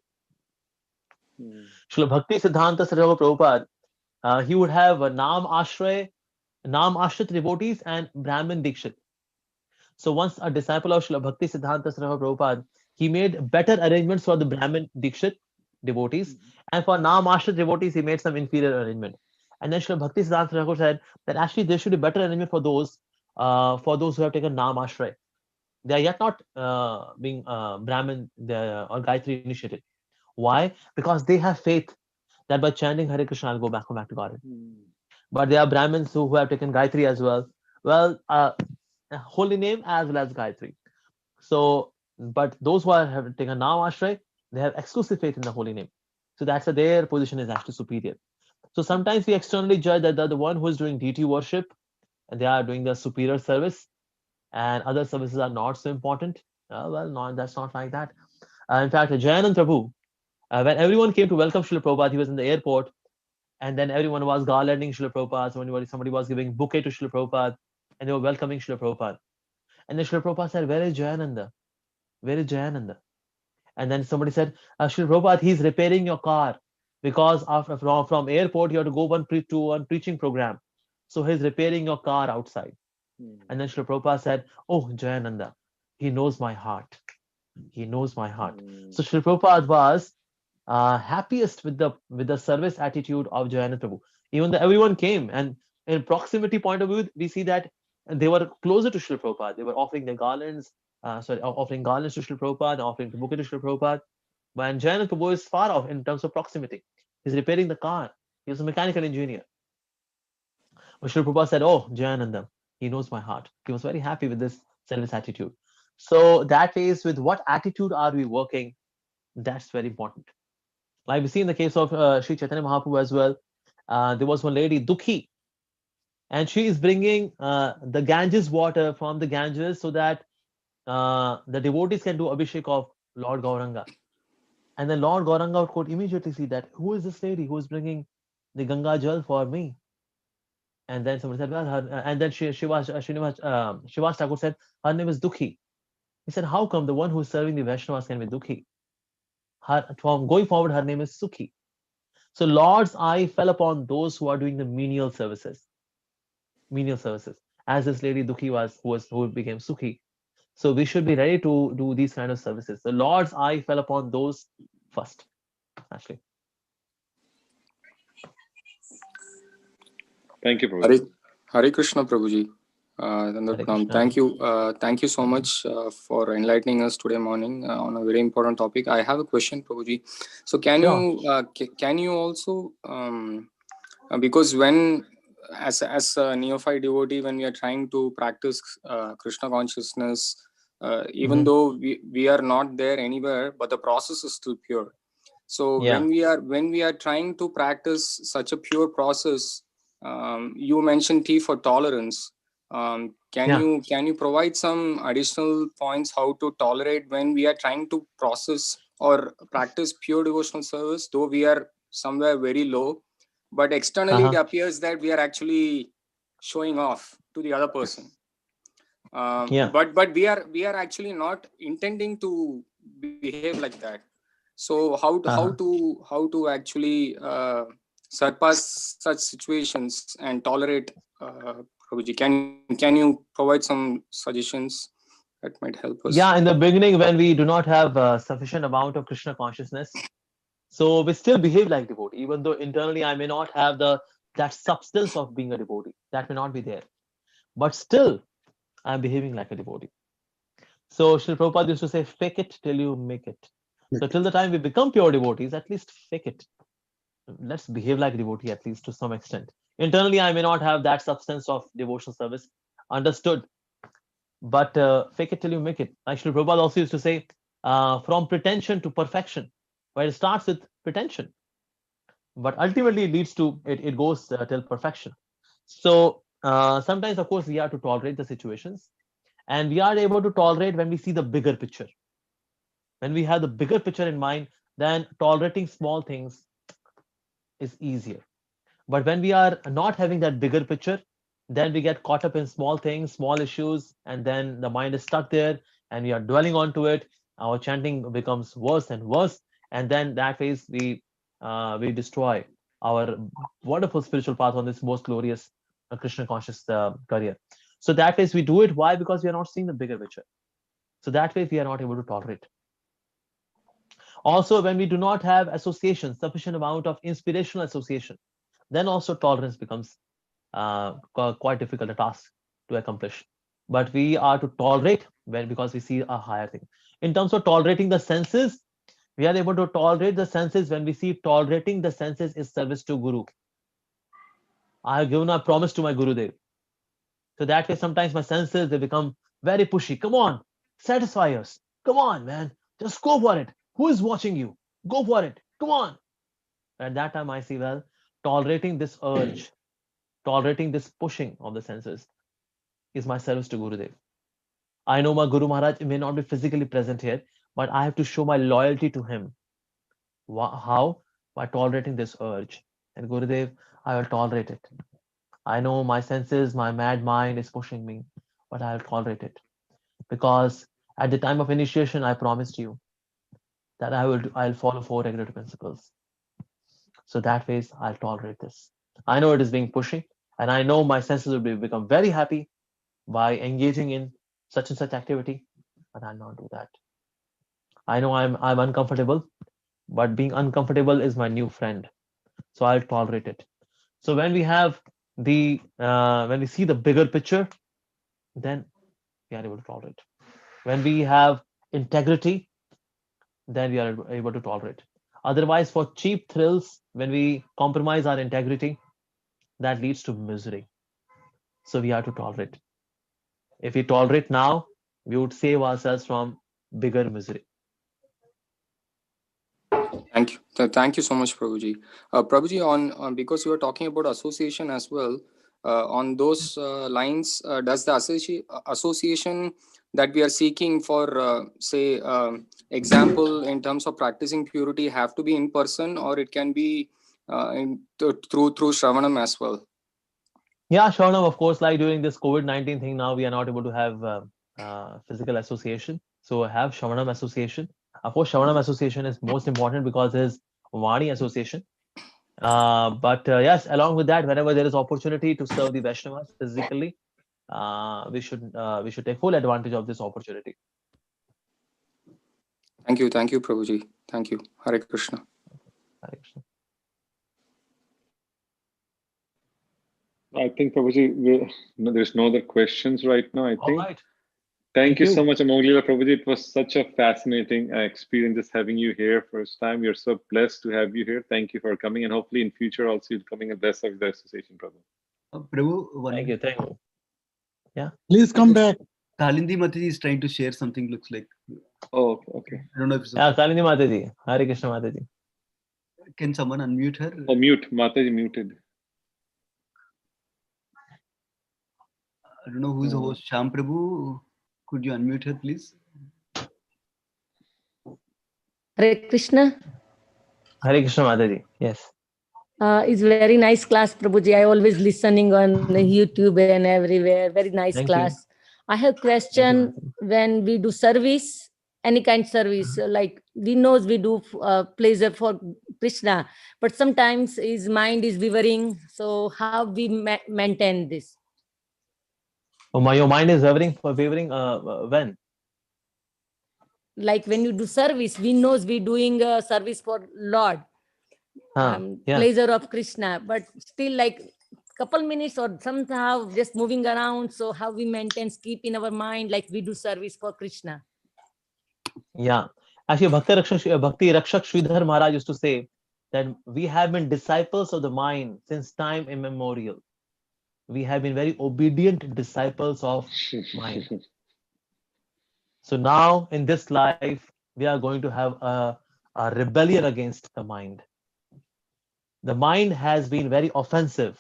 Srila Bhakti Siddhanta Saraswati Prabhupada, he would have a Nam Ashrit devotees and Brahmin Dikshit. So once a disciple of Srila Bhakti Siddhanta Saraswati Prabhupada, he made better arrangements for the Brahmin Dikshit devotees, and for Nam Ashrit devotees, he made some inferior arrangement. And then Srila Bhakti Siddhanta Saraswati said that actually there should be better arrangement for those who have taken Nam Ashray. They are yet not being Brahmin or Gayatri initiated. Why? Because they have faith that by chanting Hare Krishna, I'll go back to God. But there are Brahmins who have taken Gayatri as well. Well, holy name as well as Gayatri. So, but those who have taken Nam Ashray, they have exclusive faith in the holy name. So that's their position is actually superior. So sometimes we externally judge that the one who is doing deity worship, and they are doing the superior service, and other services are not so important. That's not like that. In fact, Jayanand Prabhu, when everyone came to welcome Srila Prabhupada, he was in the airport, and then everyone was garlanding Srila Prabhupada. Somebody was giving bouquet to Srila Prabhupada, and they were welcoming Srila Prabhupada. And then Srila Prabhupada said, where is Jayananda? Where is Jayananda? And then somebody said, Srila Prabhupada, he's repairing your car, because from airport, you have to go to one preaching program. So he's repairing your car outside. And then Srila Prabhupada said, oh, Jayananda, he knows my heart. He knows my heart. So Srila Prabhupada was happiest with the service attitude of Jayananda Prabhu. Even though everyone came, and in proximity point of view, we see that they were closer to Srila Prabhupada. They were offering their garlands, offering garlands to Srila Prabhupada, offering bouquet to Srila Prabhupada. But Jayananda Prabhu is far off in terms of proximity. He's repairing the car. He was a mechanical engineer. But Srila Prabhupada said, oh, Jayananda, he knows my heart. He was very happy with this service attitude. So that is, with what attitude are we working? That's very important. Like we see in the case of Sri Chaitanya Mahaprabhu as well, there was one lady, Dukhi, and she is bringing the Ganges water from the Ganges so that the devotees can do Abhishek of Lord Gauranga. And then Lord Gauranga could immediately see that, who is this lady who is bringing the Ganga Jal for me? And then somebody said, well, and then Shivas Thakur said, her name is Dukhi. He said, how come the one who is serving the Vaishnavas can be Dukhi? From going forward, her name is Sukhi. So Lord's eye fell upon those who are doing the menial services. Menial services. As this lady Dukhi was, who became Sukhi. So we should be ready to do these kind of services. The Lord's eye fell upon those first. Ashley. Thank you, Prabhuji. Hare Krishna, Prabhuji. Hare Krishna. Thank you so much for enlightening us today morning on a very important topic. I have a question, Prabhuji. So can you also because when as a neophyte devotee, when we are trying to practice Krishna consciousness, even though we are not there anywhere, but the process is still pure. So when we are trying to practice such a pure process, you mentioned T for tolerance. Can you provide some additional points how to tolerate when we are trying to process or practice pure devotional service, though we are somewhere very low, but externally it appears that we are actually showing off to the other person. But we are actually not intending to behave like that. So how to actually surpass such situations and tolerate, Prabhuji? Can you provide some suggestions that might help us? In the beginning, when we do not have sufficient amount of Krishna consciousness, so we still behave like devotee, even though internally I may not have that substance of being a devotee. That may not be there, but still I'm behaving like a devotee. So Srila Prabhupada used to say, fake it till you make it. So till the time we become pure devotees, at least fake it. Let's behave like devotee at least to some extent. Internally, I may not have that substance of devotional service, understood, but fake it till you make it. Actually, Prabhupada also used to say, from pretension to perfection, where it starts with pretension, but ultimately it leads to, it goes till perfection. So sometimes, of course, we have to tolerate the situations, and we are able to tolerate when we see the bigger picture. When we have the bigger picture in mind, then tolerating small things is easier. But when we are not having that bigger picture, then we get caught up in small things, small issues, and then the mind is stuck there and we are dwelling onto it. Our chanting becomes worse and worse, and then that way we destroy our wonderful spiritual path on this most glorious Krishna conscious career. So that way we do it. Why? Because we are not seeing the bigger picture. So that way we are not able to tolerate. Also, when we do not have association, sufficient amount of inspirational association, then also tolerance becomes quite difficult a task to accomplish. But we are to tolerate because we see a higher thing. In terms of tolerating the senses, we are able to tolerate the senses when we see tolerating the senses is service to Guru. I have given a promise to my Gurudev. So that way, sometimes my senses, they become very pushy. Come on, satisfy us. Come on, man. Just go for it. Who is watching you? Go for it. Come on. At that time, I see, well, tolerating this urge, tolerating this pushing of the senses is my service to Gurudev. I know my Guru Maharaj may not be physically present here, but I have to show my loyalty to him. How? By tolerating this urge. And Gurudev, I will tolerate it. I know my senses, my mad mind is pushing me, but I'll tolerate it. Because at the time of initiation, I promised you that I'll follow 4 regulative principles. So that way, I'll tolerate this. I know it is being pushy, and I know my senses will become very happy by engaging in such and such activity, but I'll not do that. I know I'm uncomfortable, but being uncomfortable is my new friend. So I'll tolerate it. So when we have when we see the bigger picture, then we are able to tolerate. When we have integrity, then we are able to tolerate. Otherwise, for cheap thrills, when we compromise our integrity, that leads to misery. So we have to tolerate. If we tolerate now, we would save ourselves from bigger misery. Thank you. Thank you so much, Prabhuji. Prabhuji, on because you were talking about association as well, on those lines, does the association that we are seeking for, say, example, in terms of practicing purity, have to be in person, or it can be through Shravanam as well? Yeah, Shravanam, of course, like during this COVID-19 thing, now we are not able to have physical association. So have Shravanam association. Of course, Shravanam association is most important because it is Vani association. But yes, along with that, whenever there is opportunity to serve the Vaishnavas physically, we should take full advantage of this opportunity. Thank you, Prabhuji. Thank you. Hare Krishna. Hare Krishna. I think, Prabhuji, there's no other questions right now, I All think. right. Thank you so much, Amogh, Lila, Prabhuji. It was such a fascinating experience just having you here first time. We're so blessed to have you here. Thank you for coming, and hopefully in future also you'll coming and bless the association, Prabhu. Prabhu, Thank you. Thank you. Yeah. Please come back. Kalindi Mataji is trying to share something, looks like. Oh, okay. I don't know if it's Yeah, Kalindi Mataji. Hare Krishna Mataji. Can someone unmute her? Oh, mute. Mataji muted. I don't know who's the host. Sham Prabhu, could you unmute her, please? Hare Krishna. Hare Krishna Mataji. Yes. It's very nice class, Prabhuji. I always listening on YouTube and everywhere. Very nice Thank class. you. I have question. When we do service, any kind of service, like we knows we do pleasure for Krishna, but sometimes his mind is wavering. So how we maintain this? Oh, your mind is wavering when? Like when you do service, we knows we doing service for Lord. Pleasure of Krishna, but still like couple minutes or somehow just moving around. So how we maintain, keep in our mind like we do service for Krishna. Yeah. Actually, Bhakti Rakshak Sridhar Maharaj used to say that we have been disciples of the mind since time immemorial. We have been very obedient disciples of mind. So now in this life, we are going to have a rebellion against the mind. The mind has been very offensive,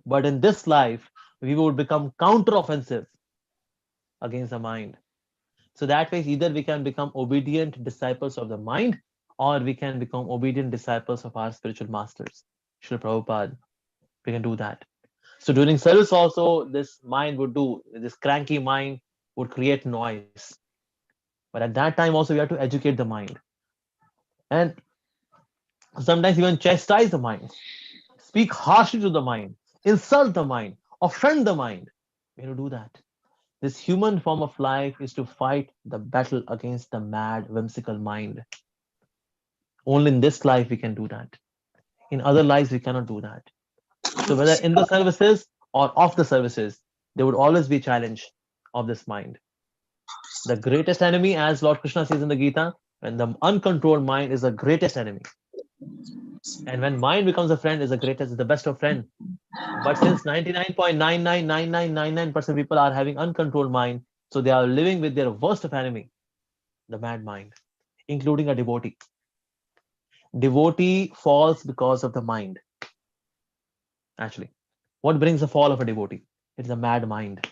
but in this life, we would become counter-offensive against the mind. So that way, either we can become obedient disciples of the mind, or we can become obedient disciples of our spiritual masters. Srila Prabhupada, we can do that. So during service also, this cranky mind would create noise. But at that time also, we have to educate the mind. And sometimes even chastise the mind. Speak harshly to the mind, insult the mind, offend the mind. We have to do that. This human form of life is to fight the battle against the mad, whimsical mind. Only in this life we can do that. In other lives, we cannot do that. So whether in the services or off the services, there would always be a challenge of this mind. The greatest enemy, as Lord Krishna says in the Gita, when the uncontrolled mind is the greatest enemy. And when mind becomes a friend, is the best of friend. But since 99.999999% people are having uncontrolled mind, so they are living with their worst of enemy, the mad mind, including a devotee. Devotee falls because of the mind. Actually, what brings the fall of a devotee? It's a mad mind.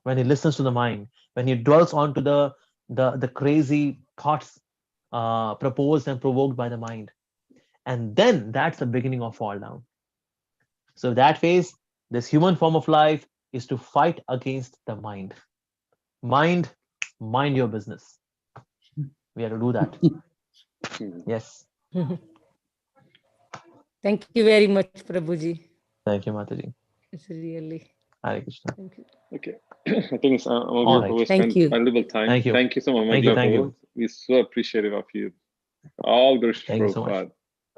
When he listens to the mind, when he dwells onto the crazy thoughts proposed and provoked by the mind. And then that's the beginning of fall down. So that phase, this human form of life is to fight against the mind. Mind your business. We have to do that. Yes. Thank you very much, Prabhuji. Thank you, Mataji. It's really. Hare Krishna. Thank you. Okay. I think it's right. Thank you. Valuable time. Thank you. Thank you so much. Thank you. We're so appreciative of you. All good. Thank you so much.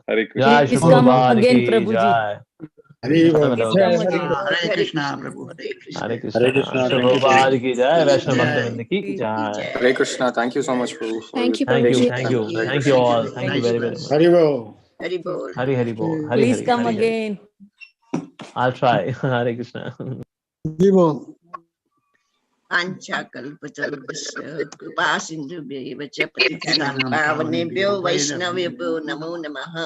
Hare Krishna. Jai Please Shri come Prabhupada again, ki Prabhuji. jai. Hare Krishna Prabhu. Hare Krishna. Hare Krishna. Shri Prabhupada ki jai. Vaishnava Bhaktivinoda ki jai. Hare Krishna. Thank you so much, Prabhu. Thank you, Thank you. Prabhuji. Thank you. Thank you all. Thank you very, very much. Hari Bol. Hari Bol. Hari Hari Bol. Hari Please Hari. come Hari Hari. again. I'll try. Hare Krishna. Hari Bol. Panchakalpatarvasya Kripa Sindhubhyo Vacha Patitanam Pavanebhyo Vaishnavibhyo Namo Namaha.